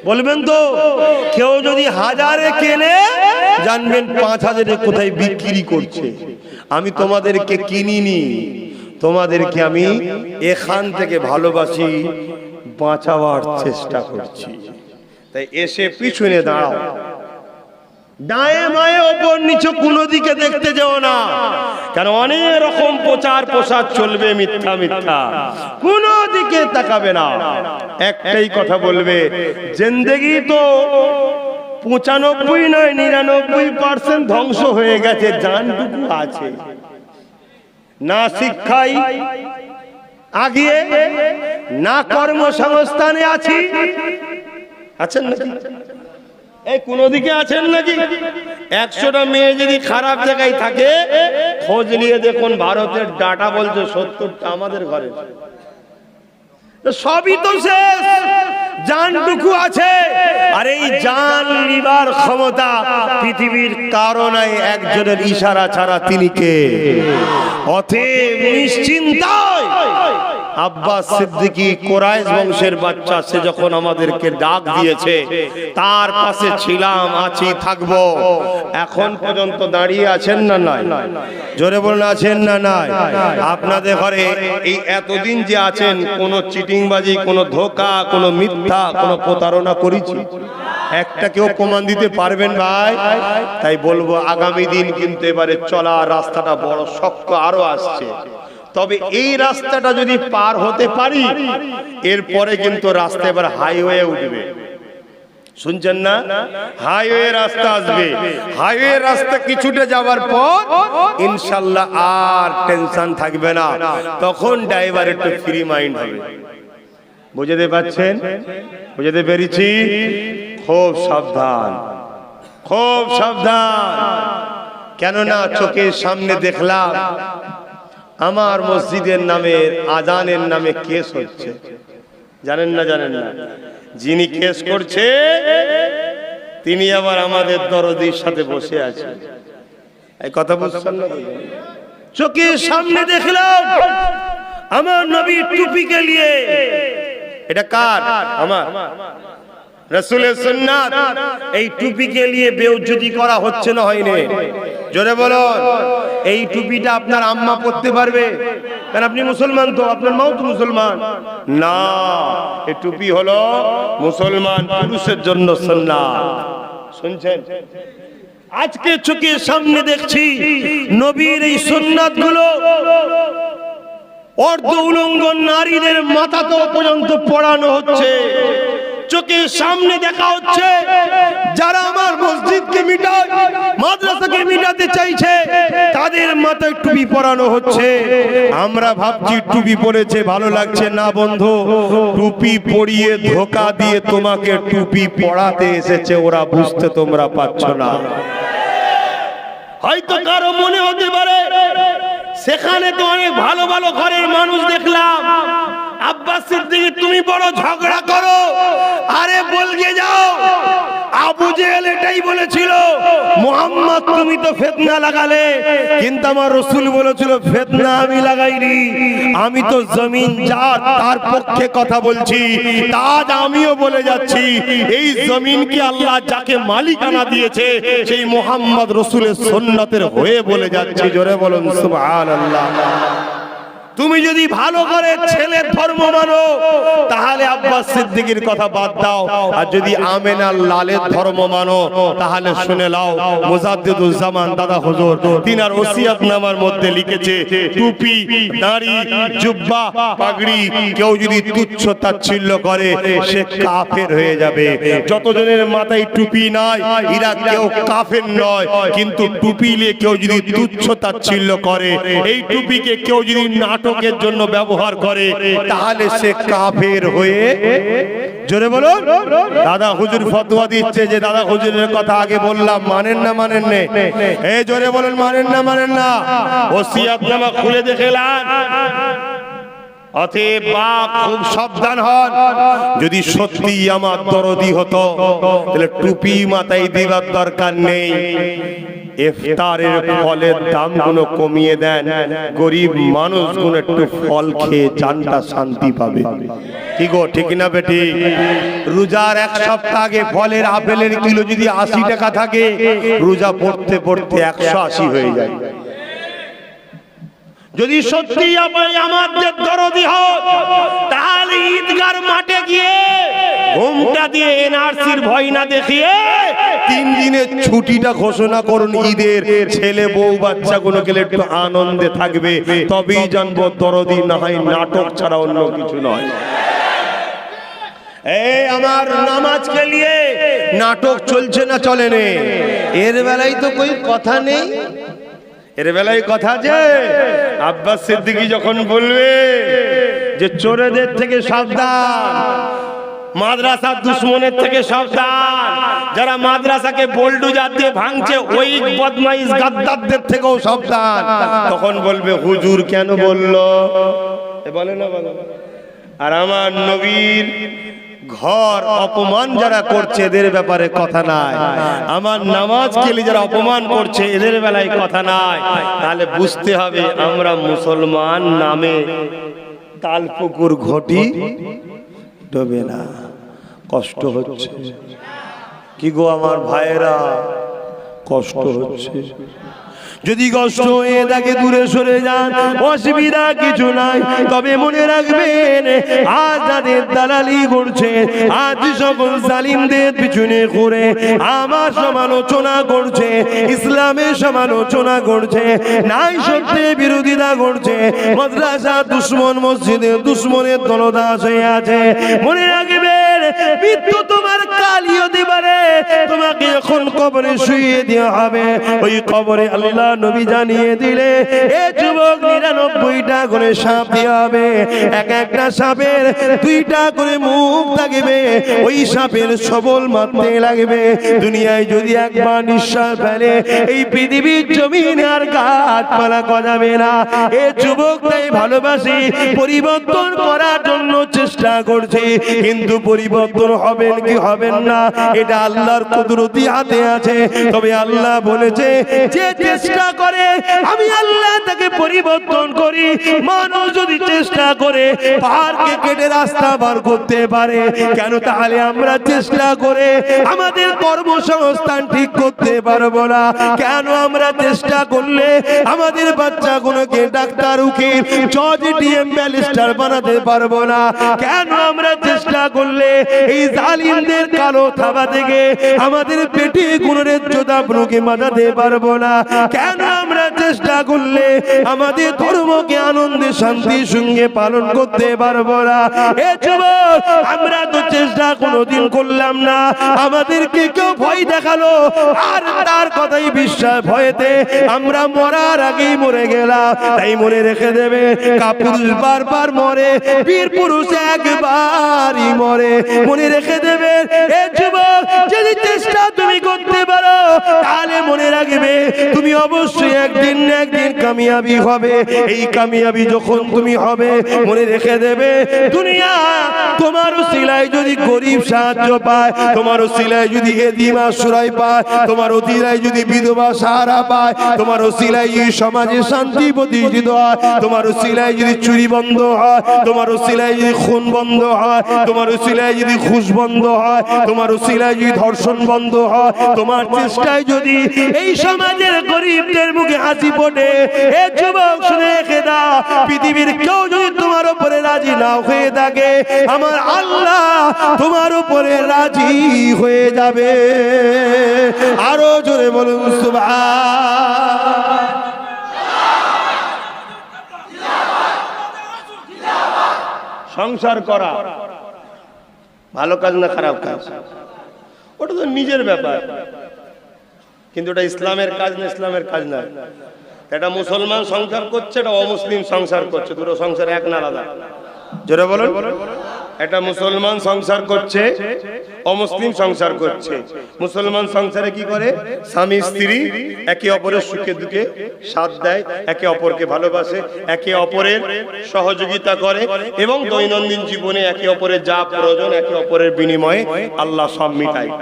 বলবেন তো? কেউ যদি 1000-এ কেনে জানবেন 5000-এ কোথায় বিক্রি করছে। আমি তোমাদেরকে কিনিনি, তোমাদেরকে আমি এখান থেকে ভালোবাসি, বাঁচাবার চেষ্টা করছি। তাই এসে পিছনে দাঁড়াও, ডায়ে মায়ে ওপর নিচে কোনো দিকে দেখতে যাও না, কারণ অনেক রকম প্রচার প্রসার চলবে, মিথ্যা মিথ্যা, কোনো দিকে তাকাবে না। একটাই কথা বলবে, জিন্দেগি তো 95 নয় 99% ধ্বংস হয়ে গেছে, জানটুকু আছে। না শিক্ষায় আগিয়ে, না কর্মসংস্থানে আছি, আছেন নাকি? এই কোন দিকে আছেন নাকি? 100টা মেয়ে যদি খারাপ জায়গায় থাকে খোঁজ নিয়ে দেখুন, ভারতের ডাটা বলছে 70টা আমাদের ঘরে। সবই তো শেষ, জানটুকু আছে। আর এই জান নিবার ক্ষমতা পৃথিবীর কারো নাই, একজনের ইশারা ছাড়া, তিনি কে? অতএব নিশ্চিন্তায় আব্বাস সিদ্দিকী কুরাইশ বংশের বাচ্চা, সে যখন আমাদেরকে ডাক দিয়েছে তার পাশে ছিলাম, আছি, থাকবো। এখন পর্যন্ত দাঁড়িয়ে আছেন না নাই? জোরে বলুন আছেন না নাই? আপনাদের ঘরে এই এতদিন যে আছেন, কোন চিটিংবাজি, কোন ধোঁকা, কোন মিথ্যা, কোন প্রতারণা করেছি? একটা কেউ প্রমাণ দিতে পারবেন ভাই? তাই বলবো আগামী দিন কিন্তু এবারে চলা রাস্তাটা বড় শক্ত আরো আসছে। তবে এই রাস্তাটা যদি পার হতে পারি, এরপরে কিন্তু রাস্তা এবার হাইওয়ে উঠবে। শুনছেন না? হাইওয়ে রাস্তা আসবে। হাইওয়ে রাস্তা কিছুটা যাওয়ার পর ইনশাল্লাহ আর টেনশন থাকবে না, তখন ড্রাইভার একটু ফ্রি মাইন্ড হবে। বুঝতে পারছেন? বুঝতে পেরেছি? খুব সাবধান, খুব সাবধান। কেননা চোখের সামনে দেখলাম আমার মসজিদের নামে, আজানের নামে কেস হচ্ছে। জানেন না? জানেন না? যিনি কেস করছে তিনি আবার আমাদের দরদির সাথে বসে আছেন। এই কথা বুঝছেন না? চোখের সামনে দেখলাম আমার নবীর টুপিকে নিয়ে, এটা কার? আমার রাসূলের সুন্নাত। এই টুপিকে নিয়ে বেইজ্জতি করা হচ্ছে না হয়নি? জোরে বলুন। এই টুপিটা আপনার আম্মা পরতে পারবে? কারণ আপনি মুসলমান, তো আপনার মাও তো মুসলমান। না, এই টুপি হলো মুসলমান পুরুষের জন্য সুন্নাত। শুনছেন? আজকে চোখের সামনে দেখছি নবীর এই সুন্নাত গুলো অর্ধ উলঙ্গ নারীদের মাথাতেও পর্যন্ত পড়ানো হচ্ছে। চোখের সামনে দেখা হচ্ছে যারা আমার মসজিদকে মিটায়, মাদ্রাসাকে মিটাতে চাইছে, তাদের মাথায় টুপি পরানো হচ্ছে। আমরা ভাবছি টুপি পরেছে ভালো লাগছে না। বন্ধু, টুপি পরিয়ে ধোকা দিয়ে তোমাকে টুপি পড়াতে এসেছে, ওরা বুঝতে তোমরা পারছো না। হয়তো কারো মনে হতে পারে সেখানে তো অনেক ভালো ভালো ঘরের মানুষ দেখলাম, আব্বাস সিদ্দিকী তুমি বড় ঝগড়া করো। আরে বলকে যাও, আবু জেহেল এটাই বলেছিল, মুহাম্মদ তুমি তো ফিতনা লাগালে, কিন্তু আমার রাসূল বলেছিল ফিতনা আমি লাগাইনি, আমি তো জমিন জাত তার পক্ষে কথা বলছি। আজ আমিও বলে যাচ্ছি, এই জমিনকে আল্লাহ যাকে মালিকানা দিয়েছে সেই মুহাম্মদ রাসূলের সুন্নাতের হয়ে বলে যাচ্ছি। জোরে বলুন সুবহানাল্লাহ। তুমি যদি ভালো করে ছেলের ধর্ম মানো তাহলে আব্বাস সিদ্দিকীর কথা বাদ দাও, আর যদি আমেনা লালের ধর্ম মানো তাহলে শুনে নাও, মুজাদ্দিদুজ্জামান দাদা হুজুর তিনার ওসিয়তনামার মধ্যে লিখেছে টুপি, দাড়ি, জুব্বা, পাগড়ি কেউ যদি তুচ্ছ তাচ্ছিল্য করে সে কাফের হয়ে যাবে। যতজনের মাথায় টুপি নাই এরা কেউ কাফের নয়, কিন্তু টুপি নিয়ে কেউ যদি তুচ্ছ তাচ্ছিল্য করে, এই টুপিকে কেউ যদি নাটকের জন্য ব্যবহার করে তাহলে সে কাফের হয়ে। জোরে বলুন। দাদা হুজুর ফতোয়া দিচ্ছে যে দাদা হুজুরের কথা আগে বললাম, মানেন না? মানেন না? এই জোরে বলেন মানেন না? মানেন না? ওসিয়তনামা খুলে দেখলাম। অতএব বাপ খুব সাবধান হন। যদি সত্যি আমার দরদি হতো তাহলে টুপি মাথায় দিবার দরকার নেই। ইফতারের ফলের দামগুলো কমিয়ে দেন, গরিব মানুষগুলো একটু ফল খেয়ে জানটা শান্তি পাবে। কি গো, ঠিক না বেটি? রোজার এক সপ্তাহ আগে ফলের আপেলের কিলো যদি 80 টাকা থাকে, রোজা পড়তে পড়তে 180 হয়ে যায়। যদি সত্যি আমাদের দরদি হয় তাহলে ঈদগার মাঠে গিয়ে ঘুমটা দিয়ে এনআরসির ভয় না দেখিয়ে 3 দিনের ছুটিটা ঘোষণা করুন। ঈদের ছেলে বউ বাচ্চাগুলো গেলে একটু আনন্দে থাকবে, তবেই জানবো দরদি না হয় নাটক ছাড়া অন্য কিছু নয়। এই আমার নামাজকে নিয়ে নাটক চলছে না চলে নে? এর বেলায় তো কোনো কথা নেই। এর বেলায় কথা যে আব্বাস সিদ্দিকী যখন বলবে যে চোরেদের থেকে সাবধান, মাদ্রাসার দুশ্মনের থেকে সাবধান, যারা মাদ্রাসাকে বোল্ডুজার দিয়ে ভাঙছে ওই বদমাইশ গাদ্দারদের থেকেও সাবধান, তখন বলবে হুজুর কেন বললো? বলে না? বলে। আর আমার নবীর ঘর অপমান যারা করছে এদের ব্যাপারে কথা নাই, আমার নামাজ কেলি যারা অপমান করছে এদের বেলায় কথা নাই। তাহলে বুঝতে হবে আমরা মুসলমান নামে তাল পুকুর ঘটি ডোবে না। কষ্ট হচ্ছে কি গো আমার ভাইয়েরা, কষ্ট হচ্ছে। যদি কষ্ট হয়ে থাকে দূরে সরে যান, অসুবিধা কিছু নাই। তবে মনে রাখবেন, আজ যাদের দালালি করছে, আজ সকল জালিমদের পিছনে ঘুরে আমার সমালোচনা করছে, ইসলামের সমালোচনা করছে, নাই সত্যের বিরোধিতা করছে, মাদ্রাসা দুশ্মন, মসজিদে দুশ্মনের দলদাস হয়ে আছে। মনে রাখবেন, মৃত্যু তোমার কালই হতে পারে। তোমাকে এখন কবরে শুইয়ে দেওয়া হবে। ওই কবরে আল্লাহ নবী জানিয়ে দিলে, এ যুবক 99টা করে সাপ দেওয়া হবে। এক একটা সাপের 2টা করে মুখ থাকবে। ওই সাপের সবল মারতে লাগবে। দুনিয়ায় যদি একবার নিঃশ্বাস ফেলে, এই পৃথিবীর জমিনে আর গাছপালা গজাবে না। এ যুবক তাই ভালোবাসি, পরিবর্তন করার জন্য চেষ্টা করছে, কিন্তু পরিবর্তন হবেন কি হবেন না এটা আল্লাহর কুদরতি হাতে আছে। তবে আল্লাহ বলেছে, যে চেষ্টা করে আমি আল্লাহ তাকে পরিবর্তন করি। মানুষ যদি চেষ্টা করে পাহাড়কে কেটে রাস্তা বার করতে পারে, কেন তাহলে আমরা চেষ্টা করে আমাদের কর্মসংস্থান ঠিক করতে পারবো না? কেন আমরা চেষ্টা করলে আমাদের বাচ্চাগুলোকে ডাক্তার, উকিল, জজ, ডিএম, ব্যারিস্টার বানাতে পারবো না? কেন আমরা চেষ্টা করলে এই জালিমদের কালো থাবা থেকে আমাদের পেটে গুণের যোদ্ধাগুলোকে বাঁচাতে পারবো না? কেন আমরা চেষ্টা করলে আমাদের ধর্মকে আনন্দে শান্তির সঙ্গে পালন করতে পারবো না? এ যুবক, আমরা তো চেষ্টা কোনোদিন করলাম না। আমাদেরকে কেউ ভয় দেখালো, আর তার কথাই বিশ্বাস, ভয়েতে আমরা মরার আগেই মরে গেলাম। তাই মনে রেখে দেবে, কাপুরুষ বারবার মরে, বীর পুরুষ একবারই মরে। মনে রেখে দেবে, এ যুবক, যদি চেষ্টা তুমি করতে পারো, তাহলে মনে রাখবে তুমি অবশ্যই একদিন না একদিন কামিয়াবি হবে। এই কামিয়াবি যখন তুমি হবে, মনে রেখে দেবে, দুনিয়া তোমার উসিলায় যদি গরিব সাহায্য পায়, তোমার উসিলায় যদি এতিম আশ্রয় পায়, তোমার উসিলায় যদি বিধবা সাহারা পায়, তোমার উসিলায় যদি সমাজে শান্তি প্রতিষ্ঠিত হয়, তোমার উসিলায় যদি চুরি বন্ধ হয়, তোমার উসিলায় যদি খুন বন্ধ হয়, তোমার উসিলায় যদি ঘুষ বন্ধ হয়, তোমার উসিলায় যদি ধর্ষণ বন্ধ হয়, তোমার চেষ্টায় যদি এই সমাজের গরিবদের মুখে হাসি ফোটে, এ যুবক শুনে রেখে দাও, পৃথিবীর কেউ যদি তোমার উপরে রাজি না হয়ে থাকে, আমার আল্লাহ তোমার উপরে রাজি হয়ে যাবে। আরো জোরে বলুন সুবহান। সংসার করা ভালো কাজ না খারাপ কাজ? ওটা তো নিজের ব্যাপার, কিন্তু এটা ইসলামের কাজ না, ইসলামের কাজ না। এটা মুসলমান সংসার করছে, এটা অমুসলিম সংসার করছে, দুটো সংসার এক না আলাদা? জোরে বলুন। এটা মুসলমান সংসার করছে, অমুসলিম সংসার করছে। মুসলমান সংসারে কি করে? স্বামী স্ত্রী একে অপরের সুখে দুঃখে সাথ দেয়, একে অপরকে ভালোবাসে, একে অপরের সহযোগিতা করে, এবং দৈনন্দিন জীবনে একে অপরের যা প্রয়োজন একে অপরের বিনিময়ে আল্লাহ সব মিটায়।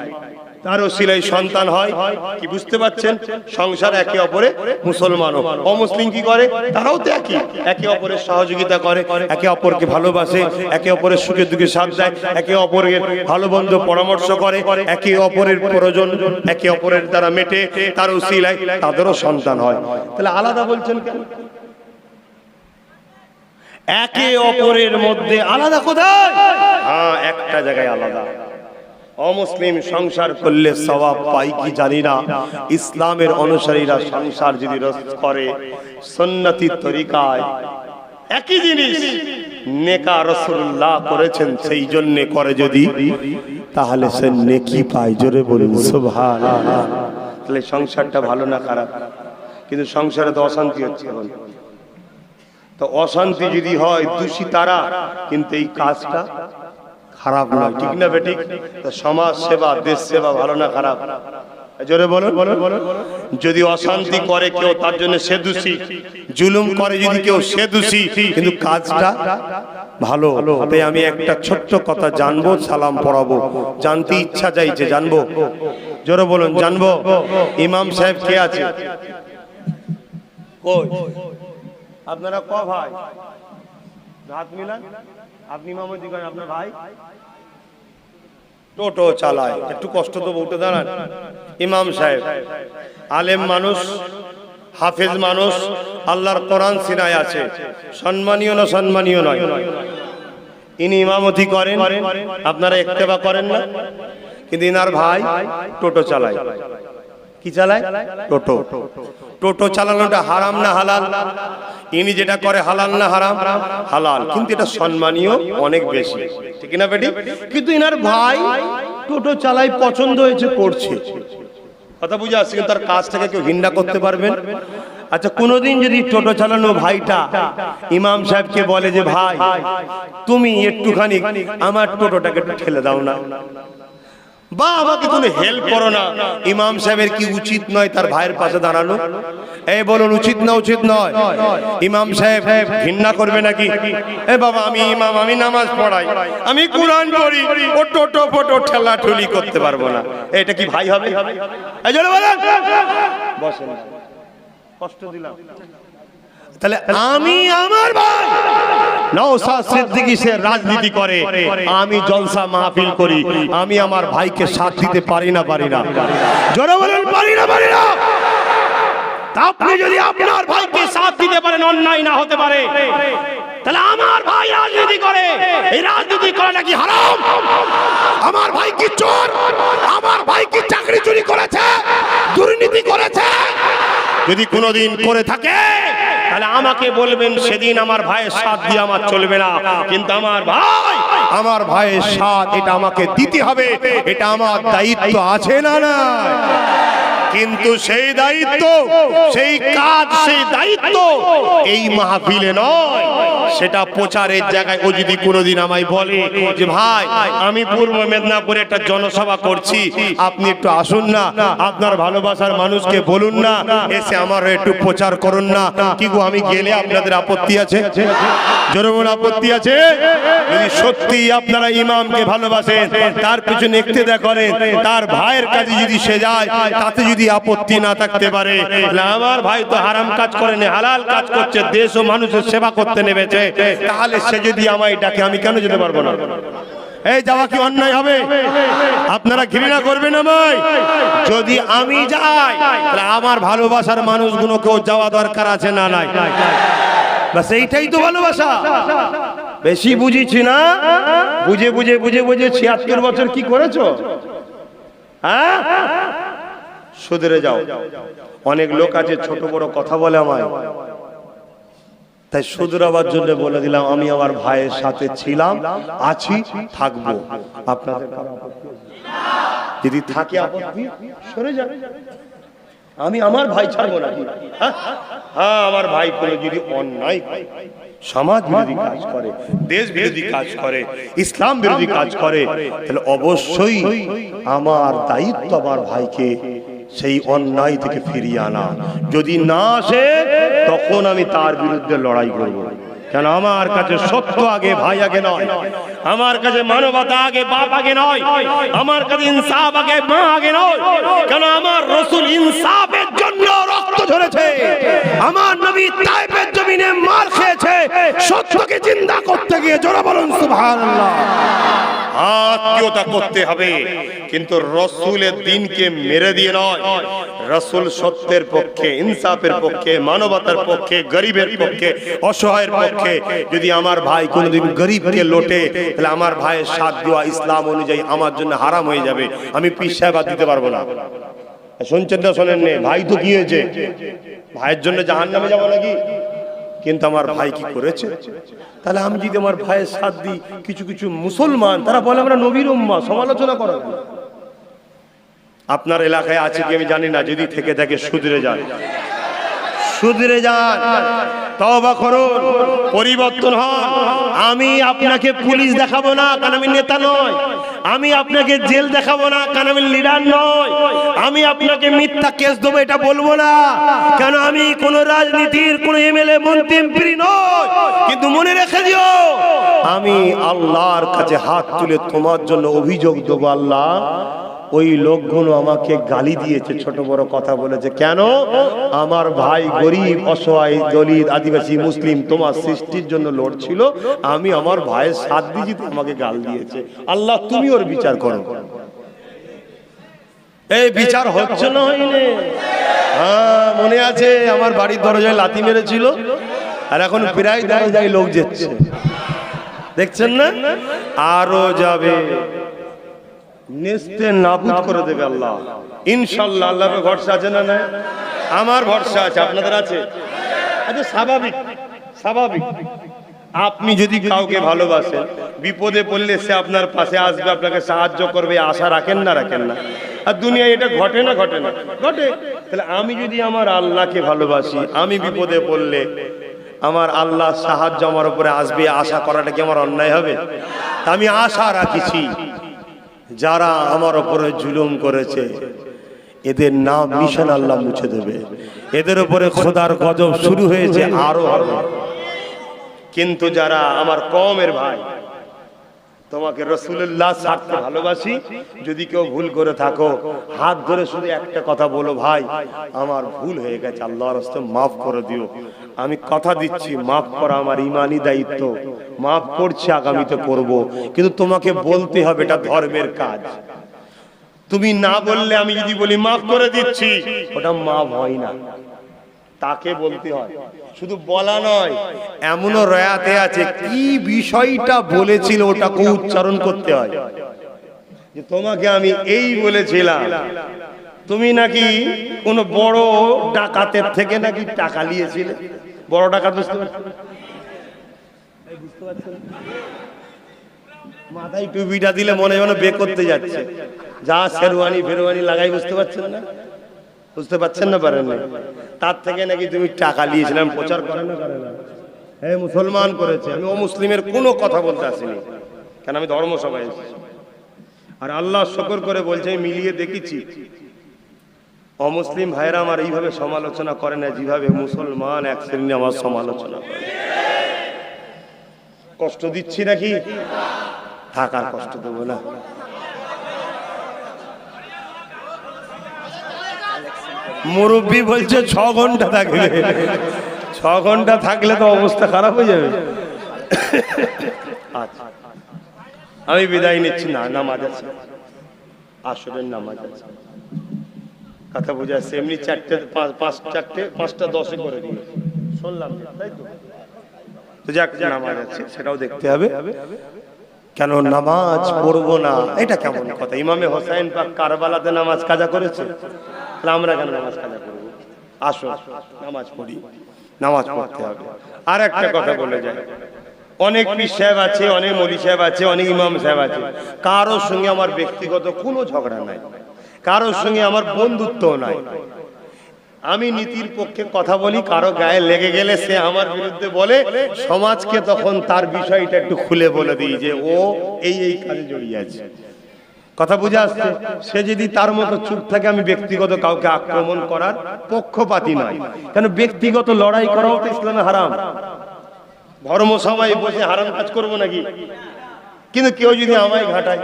তার ওসিলায় সন্তান হয়। কি বুঝতে পারছেন? সংসার একে অপরে। মুসলমানও অমুসলিম কি করে? তারাও তো একই, একে অপরের সহযোগিতা করে, একে অপরকে ভালোবাসে, একে অপরের সুখে দুঃখে সাথ দেয়, একে অপরের ভালো মন্দ পরামর্শ করে, একে অপরের প্রয়োজন একে অপরের দ্বারা মেটে, তার ওসিলায় তাদেরও সন্তান হয়। তাহলে আলাদা বলছেন কেন? একে অপরের মধ্যে আলাদা কোথায়? হ্যাঁ, একটা জায়গায় আলাদা। অমুসলিম সংসার করলে সওয়াব পাই কি জানি না। ইসলামের অনুসারীরা সংসার যদি করে সুন্নতি তরিকায়, একই জিনিস নেকা রাসূলুল্লাহ করেছেন, সেই জন্য করে যদি, তাহলে সে নেকি পায়। জোরে বলুন সুবহানাল্লাহ। তাহলে সংসারটা ভালো না খারাপ? কিন্তু সংসারে তো অশান্তি হচ্ছে এখন। তো অশান্তি যদি হয় দোষী তারা, কিন্তু এই কাজটা খারাপ নয়, ঠিক না বেঠিক? তো সমাজ সেবা, দেশ সেবা ভালো না খারাপ? জোরে বলুন। যদি অশান্তি করে কেউ, তার জন্য সে দোষী। জুলুম করে যদি কেউ, সে দোষী, কিন্তু কাজটা ভালো। তাই আমি একটা ছোট্ট কথা জানবো, সালাম পড়াবো, জানতে ইচ্ছা চাইছে, জানবো? জোরে বলুন, জানবো। ইমাম সাহেব কে আছে? কই আপনারা? ক ভাই? হাত মিলান। আপনি ইমামতি করেন, আপনার ভাই টোটো চালায়, একটু কষ্ট তো উঠে দাঁড়ান। ইমাম সাহেব আলেম মানুষ, হাফেজ মানুষ, আল্লাহর কোরআন সিনায় আছে, সম্মানীয় না সম্মানীয় নয়? ইনি ইমামতি করেন, আপনারা ইত্তেবা করেন না, কিন্তু ইনার ভাই টোটো চালায়। কি চালায়? টোটো। টোটো চালানোটা হারাম না হালাল? ইনি যেটা করে হালাল না হারাম? হালাল, কিন্তু এটা সম্মানীয় অনেক বেশি, ঠিক না বেটি? কিন্তু ইনার ভাই টোটো চালাই, পছন্দ হয়েছে, করছে, কথা বুঝে আসছে, কিন্তু তার কাজটাকে কেউ ঘৃণা করতে পারবেন? আচ্ছা, কোনোদিন যদি টোটো চালানো ভাইটা ইমাম সাহেবকে বলে যে ভাই তুমি একটুখানি আমার টোটোটাকে একটু ঠেলে দাও না, বা আমাকে তুমি হেল্প করো না, ইমাম সাহেবের কি উচিত নয় তার ভাইয়ের পাশে দাঁড়ানো? এই বলুন, উচিত না উচিত নয়? ইমাম সাহেব ঘৃণা করবে নাকি? এ বাবা, আমি ইমাম, আমি নামাজ পড়াই, আমি কুরআন পড়ি, ও টোটো ফটো ঠেলা ঠুলি করতে পারবো না, এটা কি ভাই হবে? এই জন্য বলেন, বসেন, কষ্ট দিলাম। তাহলে আমি আমার ভাই নওশাদ সিদ্দিকী সে রাজনীতি করে, আমি জলসা মাহফিল করি, আমি আমার ভাইকে সাথ দিতে পারি না? পারি না? জোরে বলেন, পারি না? পারি না? আপনি যদি আপনার ভাইকে সাথ দিতে পারেন, অন্যায় না হতে পারে, তাহলে আমার ভাই রাজনীতি করে, এই রাজনীতি করা নাকি হারাম? আমার ভাই কি চোর? আমার ভাই কি চাকরি চুরি করেছে, দুর্নীতি করেছে? যদি কোনোদিন করে থাকে তাহলে আমাকে বলবেন, সেদিন আমার ভাইয়ের সাথ দিয়ে আমার চলবে না, কিন্তু আমার ভাইয়ের সাথ এটা আমাকে দিতে হবে, এটা আমার দায়িত্ব আছে না? না, কিন্তু সেই দায়িত্ব, সেই কাজ, সেই দায়িত্ব এই মাহফিলে নয়, সেটা প্রচারের জায়গায়। ও যদি কোনোদিন আমায় বলে যে ভাই আমি পূর্ব মেদিনীপুরে একটা জনসভা করছি, আপনি একটু আসুন না, আপনার ভালোবাসার মানুষকে বলুন না, এসে আমার একটু প্রচার করুন না, কি গো আমি গেলে আপনাদের আপত্তি আছে? জোরে বলুন, আপত্তি আছে? যদি সত্যি আপনারা ইমামকে ভালোবাসেন, তার পিছনে ইক্তেদা করেন, তার ভাইয়ের কাছে যদি সে যায়, তাতে যদি আপত্তি না থাকতে পারে, আমার ভাই তো হারাম কাজ করেনি, হালাল কাজ করছে, দেশ ও মানুষের সেবা করতে নেমেছে, তাহলে সে যদি আমায় ডাকে, আমি কেন যেতে পারবো না? এই যাওয়া কি অন্যায় হবে? আপনারা ঘৃণা করবেন আমায়? যদি আমি যাই, তাহলে আমার ভালোবাসার মানুষগুলোকেও যাওয়া দরকার আছে না? নাই? বাস এইটাই তো ভালোবাসা। বেশি বুঝেছি না? বুঝে বুঝে বুঝে বুঝে ৭৬ বছর কি করেছো? হ্যাঁ, শুধরে যাও। অনেক লোক আছে ছোট বড় কথা বলে আমায়, তাই শুধরাবার জন্য বলে দিলাম, আমি আমার ভাইয়ের সাথে ছিলাম, আছি, থাকবো। আপনাদের যদি থাকে আপত্তি, সরে যান। আমি আমার ভাই ছাড়বো না। হ্যাঁ, আমার ভাই কোনো যদি অন্যায়, সমাজ বিরোধী কাজ করে, দেশ বিরোধী কাজ করে, ইসলাম বিরোধী কাজ করে, তাহলে অবশ্যই আমার দায়িত্ব আমার ভাইকে সেই অন্যায় থেকে ফিরিয়ে আনা। যদি না আসে, তখন আমি তার বিরুদ্ধে লড়াই করব। কেন? আমার কাছে সত্য আগে, ভাই আগে নয়। আমার কাছে মানবতা আগে, বাপ আগে নয়। আমার কাছে ইনসাফ আগে, মা আগে নয়। কেন? আমার রাসূল ইনসাফের জন্য রক্ত ঝরেছে। আমার নবী তায়েফের জমিনে মার খেয়েছে সত্যকে জিন্দা করতে গিয়ে। জোরে বলুন সুবহানাল্লাহ। আত্মীয়তা করতে হবে, কিন্তু রাসূলের দ্বীনকে মেরে দিয়ে নয়। রাসূল সত্যের পক্ষে, ইনসাফের পক্ষে, মানবতার পক্ষে, গরিবের পক্ষে, অসহায়ের পক্ষে। যদি আমার ভাই কোনোদিন গরিবকে লোটে, তাহলে আমার ভাইয়ের সাথ দেওয়া ইসলাম অনুযায়ী আমার জন্য হারাম হয়ে যাবে। আমি পীর সাহেব দিতে পারবো না। শুনছেন না? শোনেন নে? ভাই তো কি হয়েছে? ভাইয়ের জন্য জাহান্নামে যাবো নাকি? কিন্তু আমার ভাই কি করেছে? তাহলে আমি যদি আমার ভাইয়ের সাথ দিই, কিছু কিছু মুসলমান তারা বলে আমরা নবীর উম্মাহ, সমালোচনা করে। আপনার এলাকায় আছে কি আমি জানি না, যদি থেকে থাকে শুধরে যান, শুধরে যান, তওবা করুন, পরিবর্তন হন। আমি আপনাকে পুলিশ দেখাবো না, কারণ আমি নেতা নয়। আমি আপনাকে জেল দেখাবো না, কারণ আমি লিডার নয়। আমি আপনাকে মিথ্যা কেস দেবো এটা বলবো না, কেন আমি কোন রাজনীতির কোন এমএলএ মন্ত্রী এমপি নয়। কিন্তু মনে রেখে দিও, আমি আল্লাহর কাছে হাত তুলে তোমার জন্য অভিযোগ দেবো, আল্লাহ ওই লোকগুলো আমাকে গালি দিয়েছে, ছোট বড় কথা বলেছে। কেন? আমার ভাই গরিব, অসহায়, দলিত, আদিবাসী, মুসলিম তোমার সৃষ্টির জন্য লড়ছিল, আমি আমার ভাইয়ের সাথ দিয়েছি, তো আমাকে গাল দিয়েছে। আল্লাহ তুমি ওর বিচার করো। এই বিচার হচ্ছে না, হয়নি? হ্যাঁ, মনে আছে আমার বাড়ির দরজায় লাথি মেরেছিল, আর এখন প্রায় দরজায় লোক যাচ্ছে, দেখছেন না? আরো যাবে, নেস্তে নাবুদ করে দেবে আল্লাহ ইনশাআল্লাহ। আল্লাহর ভরসা আছে না? না, আমার ভরসা আছে, আপনাদের আছে? আচ্ছা, স্বাভাবিক স্বাভাবিক। আপনি যদি কাউকে ভালোবাসেন, বিপদে পড়লে সে আপনার পাশে আসবে, আপনাকে সাহায্য করবে, আশা রাখেন না? রাখেন না? আর দুনিয়ায় এটা ঘটে না? ঘটে না? ঘটে। তাহলে আমি যদি আমার আল্লাহকে ভালোবাসি, আমি বিপদে পড়লে আমার আল্লাহ সাহায্য আমার উপরে আসবে, আশা করাটা কি আমার অন্যায় হবে? আমি আশা রাখিছি যারা আমার উপরে জুলুম করেছে, এদের নাম নিশান আল্লাহ মুছে দেবে, এদের উপরে খোদার গজব শুরু হয়েছে, আরো হবে। কিন্তু যারা আমার কওমের ভাই, তোমাকে রাসূলুল্লাহ স্বার্থে ভালোবাসি, যদি কেউ ভুল করে থাকো, হাত ধরে শুধু একটা কথা বলো, ভাই আমার ভুল হয়ে গেছে, আল্লাহর রাস্তায় মাফ করে দিও। আমি কথা দিচ্ছি, মাফ করা আমার ঈমানি দায়িত্ব, মাফ করছি, আগামীতে করব। কিন্তু তোমাকে বলতে হবে, এটা ধর্মের কাজ। তুমি না বললে, আমি যদি বলি মাফ করে দিচ্ছি, ওটা মাফ হয় না, তাকে বলতে হয়। শুধু বলা নয়, এমনও রয়াতে আছে কি বিষয়টা বলেছিল ওটাকে উচ্চারণ করতে হয়। যে তোমাকে আমি এই বলেছিলাম, তুমি নাকি কোন বড় ডাকাতের থেকে নাকি টাকা নিয়েছিলে। বড় ডাকাত বুঝতে পারছেন? মাথায় টুপিটা দিলে মনে যেন বে করতে যাচ্ছে, যা শেরওয়ানি ফেরওয়ানি লাগাই, বুঝতে পারছেন না? বুঝতে পারছেন না? পারেন না? তার থেকে নাকি তুমি টাকা নিয়েছিলাম, প্রচার করে না? করে না? হ্যাঁ, মুসলমান করেছে। আমি ও মুসলিমের কোনো কথা বলতে আসিনি, কেন আমি ধর্মসভায় এসেছি। আর আল্লাহ শুকর করে বলছে, আমি মিলিয়ে দেখেছি, অমুসলিম ভাইরা আমার এইভাবে সমালোচনা করে না, যেভাবে মুসলমান এক শ্রেণী আমার সমালোচনা করে। কষ্ট দিচ্ছি নাকি? থাকার কষ্ট দেবো না। মুরব্বী বলছে 6 ঘন্টা থাকবে, 6 ঘন্টা থাকলে তো অবস্থা খারাপ হয়ে যাবে। আচ্ছা, আমি বিদায় নিচ্ছি। না, নামাজ আছে, আসরের নামাজ আছে, কথা বুঝাচ্ছে। এমনি 5টা 10 করে দিয়ে শুনলাম, তাই তো? তো যাক, নামাজ আছে, সেটাও দেখতে হবে। কেন নামাজ পড়বো না, এটা কেমন কথা? ইমামে হোসাইন পাক কারবালাতে নামাজ কাজা করেছে, আমরা কেন নামাজ কাজা করবো? আসো, নামাজ পড়ি, নামাজ পড়তে হবে। আর একটা কথা বলে যায়, অনেক পীর সাহেব আছে, অনেক মৌলী সাহেব আছে, অনেক ইমাম সাহেব আছে, কারোর সঙ্গে আমার ব্যক্তিগত কোনো ঝগড়া নাই, কারোর সঙ্গে আমার বন্ধুত্ব নাই। আমি নীতির পক্ষে কথা বলি, কারো গায়ে লেগে গেলে সে আমার বিরুদ্ধে বলে, সমাজকে তখন তার বিষয়টা একটু খুলে বলে দিই যে ও এই এই কাজে জড়িয়ে আছে। কথা বুঝে আসছে? সে যদি তার মতো চুপ থাকে, আমি ব্যক্তিগত কাউকে আক্রমণ করার পক্ষপাতী নয়। কেন ব্যক্তিগত লড়াই করাও তো ইসলামে হারাম। ধর্মসভায় বসে হারাম কাজ করবো নাকি? কিন্তু কেউ যদি আমায় ঘাটায়,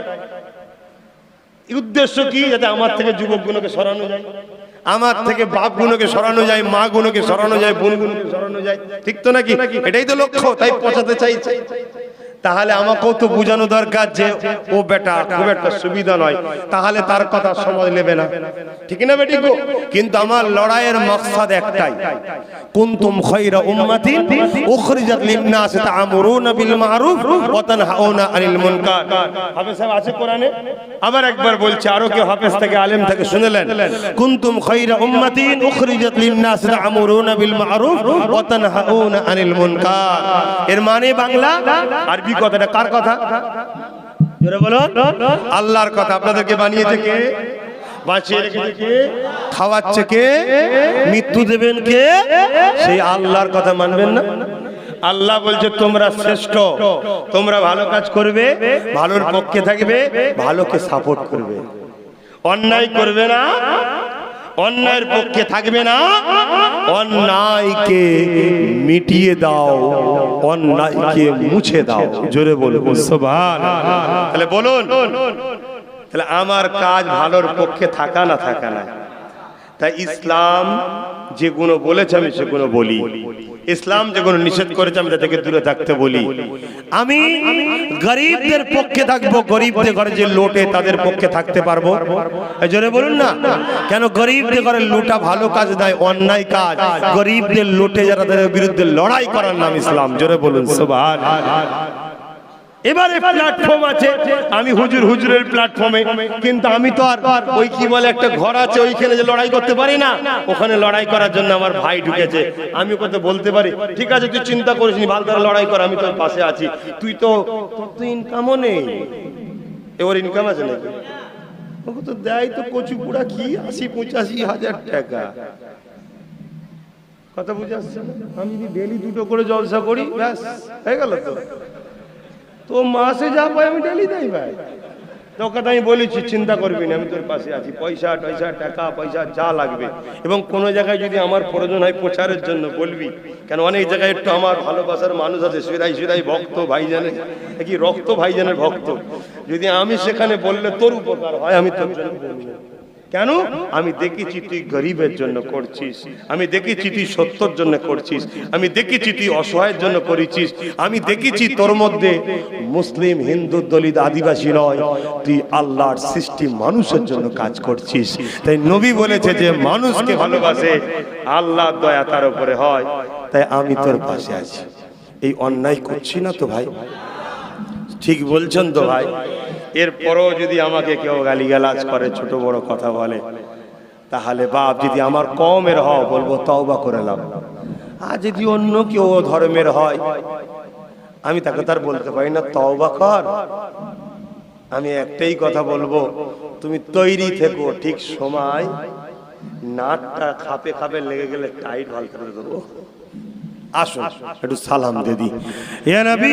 উদ্দেশ্য কি? যাতে আমার থেকে যুবকগুলোকে সরানো যায়, আমার থেকে বাপ গুলোকে সরানো যায়, মা গুলোকে সরানো যায়, বোন গুলোকে সরানো যায়, ঠিক তো নাকি? এটাই তো লক্ষ্য, তাই পচাতে চাইছে। তাহলে আমাকেও তো বোঝানো দরকার যে ও বেটা খুব একটা সুবিধা নয়, তাহলে তার কথা সমাজ নেবে না, ঠিক না বেটি গো? কিন্তু আমার লড়াইয়ের মাকসাদ একটাই, কুনতুম খায়রা উম্মাতিন উখরিজাত লিন-নাস তা'মুরুনা বিল মা'রুফ ওয়া তানহাউনা আনিল মুনকার। হাফেজ সাহেব আছে কোরআনে? আবার একবার বলছি, আরো কেউ হাফেজ থেকে আলেম থেকে শুনলেন, কুনতুম খায়রা উম্মাতিন উখরিজাত লিন-নাস তা'মুরুনা বিল মা'রুফ ওয়া তানহাউনা আনিল মুনকার। এর মানে বাংলা, আরবি কথাটা কার কথা? জোরে বলো। আল্লাহর কথা। আপনাদেরকে বানিয়েছে কে? বাঁচিয়ে রেখেছে কে? খাওয়াচ্ছে কে? মৃত্যু দেবেন কে? সেই আল্লাহর কথা মানবেন না? আল্লাহ বলছে তোমরা শ্রেষ্ঠ, তোমরা ভালো কাজ করবে, ভালোর পক্ষে থাকবে, ভালোকে সাপোর্ট করবে, অন্যায় করবে না, অন্যায়ের পক্ষে থাকবে না, অন্যায়কে মিটিয়ে দাও, অন্যায়কে মুছে দাও। জোরে বলুন সুবহানাল্লাহ। তাহলে বলুন, তাহলে আমার কাজ ভালোর পক্ষে থাকা না থাকা না। তাই ইসলাম যেগুলো বলেছে আমি সেগুলো বলি, ইসলাম যেগুলো নিষেধ করেছে আমি তা থেকে দূরে থাকতে বলি। আমি গরিবদের পক্ষে থাকবো, গরিবদের ঘরে যে লোটে তাদের পক্ষে থাকতে পারবো। এই জন্য বলুন না, কেন গরিবদের ঘরে লোটা ভালো কাজ নয়, অন্যায় কাজ। গরিবদের লোটে যারা তাদের বিরুদ্ধে লড়াই করার নাম ইসলাম। জোরে বলুন সুবহানাল্লাহ। এবারে প্ল্যাটফর্ম আছে, আমি হুজুরের প্ল্যাটফর্মে, কিন্তু আমি তো আর ওই কি বলে একটা ঘর আছে ওইখানে যে লড়াই করতে পারি না। ওখানে লড়াই করার জন্য আমার ভাই ঢুকেছে, আমি কত বলতে পারি ঠিক আছে তুই চিন্তা করিস নি, ভালো করে লড়াই কর, আমি তোর পাশে আছি। তুই তো তোর তো ইনকামও নেই। এবার ইনকাম আছে নাকি? ওকে তো দেয় তো কচু পুরা কি 80-85 হাজার টাকা। কথা বুঝে আসছে না? আমি যদি ডেলি 2টো করে জলসা করি ব্যাস হয়ে গেল। তো মাসে যা পাই আমি ডেলি দেই ভাই। তোকে তো আমি বলেছি চিন্তা করবি না, আমি তোর পাশে আছি। পয়সা টয়সা টাকা পয়সা যা লাগবে, এবং কোনো জায়গায় যদি আমার প্রয়োজন হয় প্রচারের জন্য বলবি, কেন অনেক জায়গায় একটু আমার ভালোবাসার মানুষ আছে, সিরাই ভক্ত ভাইজানের, কি রক্ত ভাইজানের ভক্ত। যদি আমি সেখানে বললে তোর উপকার হয়, আমি তোর জন্য বলবো। কেন? আমি দেখেছি তুই গরিবের জন্য করছিস, আমি দেখেছি তুই সত্যর জন্য করছিস, আমি দেখেছি তুই অসহায়ের জন্য করেছিস, আমি দেখেছি তোর মধ্যে মুসলিম হিন্দু দলিত আদিবাসী নয়, তুই আল্লাহর সৃষ্টি মানুষের জন্য কাজ করছিস। তাই নবী বলেছে যে মানুষকে ভালোবাসে আল্লাহর দয়া তার উপরে হয়। তাই আমি তোর পাশে আছি। এই অন্যায় করছি না তো ভাই? ঠিক বলছেন তো ভাই? এরপরও যদি আমাকে কেউ গালিগালাজ করে, ছোট বড় কথা বলে, তাহলে বাপ যদি আমার কওমের হয় বলবো তওবা করে নাও। আর যদি অন্য কেউ ধর্মের হয় আমি তাকে তার বলতে পারি না তওবা কর। আমি একটাই কথা বলবো, তুমি তৈরি থেকো, ঠিক সময় নাটটা খাপে খাপে লেগে গেলে টাইট ভাল করে দেবো। আসুন একটু সালাম দিয়ে দিই। ইয়া নবী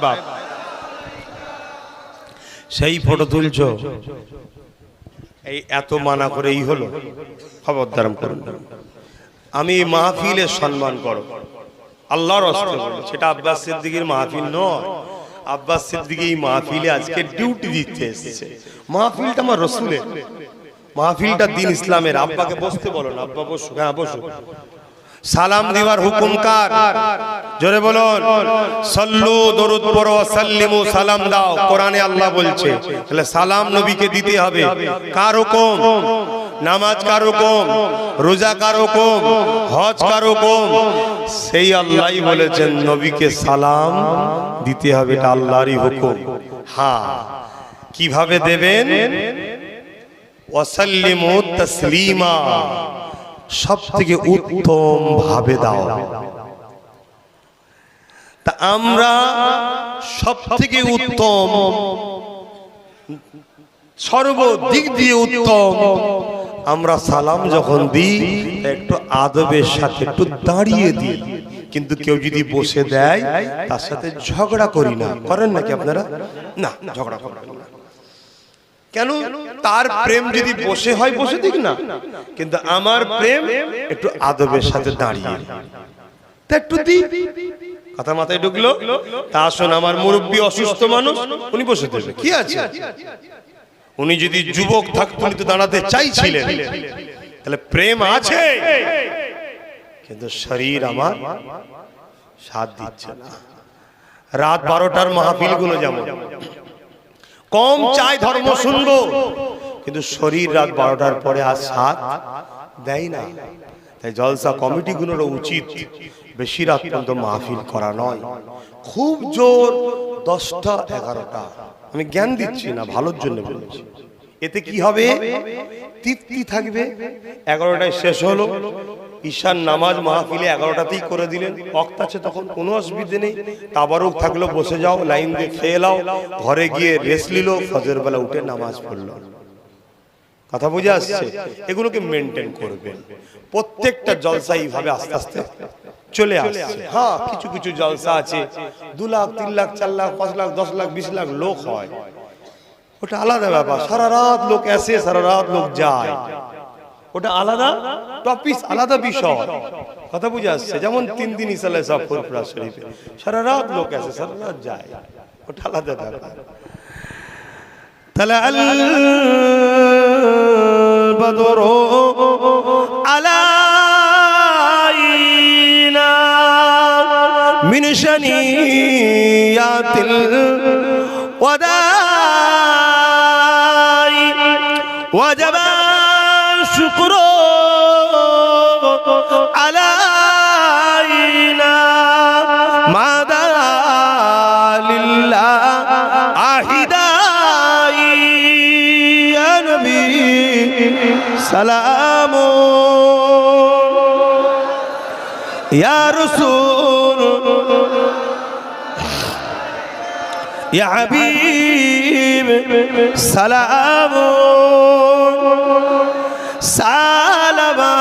বাপ, সেই ফটো তুলছো, এই এত মানা করে এই হলো, খবরদার করুন। আমি মাহফিলের সম্মান করো, আল্লাহর রাস্তে বলো। সেটা আব্বাস সিদ্দিকীর মাহফিল নয়। আব্বাস সিদ্দিকী এই মাহফিলে আজকে ডিউটি দিতে এসেছে। মাহফিলটা আমার রাসূলের, মাহফিলটা দিন ইসলামের। আব্বাকে বসতে বলো না, আব্বা বসো। হ্যাঁ বসো। সালাম দেওয়ার হুকুম কার? জোরে বলুন। সাল্লু, দরুদ পড়ো, সাল্লিমু, সালাম দাও। কোরআনে আল্লাহ বলছে, তাহলে সালাম নবীকে দিতে হবে। কার হুকুম? নামাজ কার হুকুম? রোজা কার হুকুম? হজ কার হুকুম? সেই আল্লাহই বলেছেন নবীকে সালাম দিতে হবে, এটা আল্লাহরই হুকুম। হ্যাঁ, কিভাবে দেবেন? ওয়াসাল্লিমু তাসলিমা, সব থেকে উত্তম ভাবে দাও। তা আমরা সব থেকে উত্তম, সর্বদিক দিয়ে উত্তম, আমরা সালাম যখন দিই একটু আদবের সাথে একটু দাঁড়িয়ে দিই। কিন্তু কেউ যদি বসে দেয় তার সাথে ঝগড়া করি না। করেন নাকি আপনারা? না, ঝগড়া করেন না। কেন? তার প্রেম যদি বসে হয় বসে দিক না, কিন্তু আমার প্রেম একটু আদবের সাথে দাঁড়িয়ে তা একটু দি। কথা মাথায় ঢুকলো? তা আসুন, আমার মুরব্বী অসুস্থ মানুষ, উনি বসে দেবে, কি আছে? উনি যদি যুবক থাকতেন উনি তো দাঁড়াতে চাইছিলেন, তাহলে প্রেম আছে, কিন্তু শরীর আমার সাথ দিচ্ছে না। রাত 12টার মাহফিল গুলো যেমন কম চাই ধর্ম শুনবো, কিন্তু শরীর রাত 12টার পরে আর সাথ দেয় না। তাই জলসা কমিটি গুলোর উচিত বেশি রাত পর্যন্ত মাহফিল করা নয়, খুব জোর 10টা 11টা। আমি জ্ঞান দিচ্ছি না, ভালোর জন্য বলছি। এতে কি হবে? তৃপ্তি থাকবে। 11টায় শেষ হলো, ঈশার নামাজ মাহফিলে 11টাতেই করে দিলেন, ওয়াক্ত আছে তখন, কোনো অসুবিধে নেই। তাবারুক থাকলো, বসে যাও, লাইন দিয়ে খেয়ে নাও, ঘরে গিয়ে রেস্ট নিল, ফজর বেলা উঠে নামাজ পড়লো। কথা বুঝে আসছে? এগুলোকে মেনটেন করবেন। প্রত্যেকটা জলসা এইভাবে আস্তে আস্তে চলে আসছে। হ্যাঁ, কিছু কিছু জলসা আছে 2 লাখ 3 লাখ 4 লাখ 5 লাখ 10 লাখ 20 লাখ লোক হয়, ওটা আলাদা ব্যাপার। সারা রাত লোক আসে, সারা রাত লোক যায়, ওটা আলাদা টপিক, আলাদা বিষয়। কথা বুঝে আসছে? যেমন 3 দিন ইসালে সব ফুরফুরা শরীফে সারা রাত লোক আসে, সারা রাত যায়, ওটা আলাদা ব্যাপার। তাহলে আল বদরু আলাইনা মিন শানিয়াতিল ওয়াদাই ওয়াজাবা শুকরু আলাইনা মাদা লিল্লাহ আহিদাই ইয়া নবী সালাম ইয়া রাসূল ইয়া হাবিব সালাম সালামা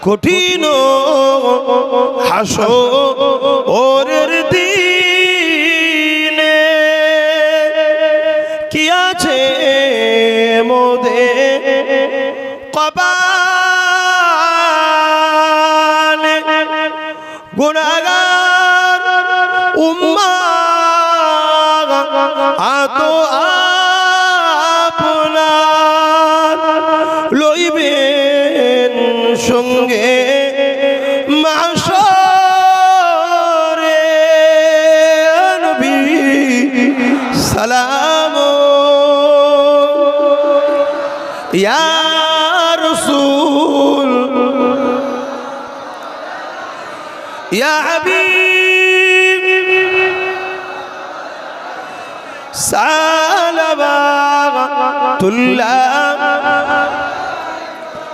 কঠিন হাসরের দিনে কি আছে মোদের কপালে গুনাহগার উম্মাহ আতো আপনার লইবেন সঙ্গে মাহশরে নবী সালাম ইয়া রাসূল ইয়া হাবিব সালাওয়াতুল্লাহ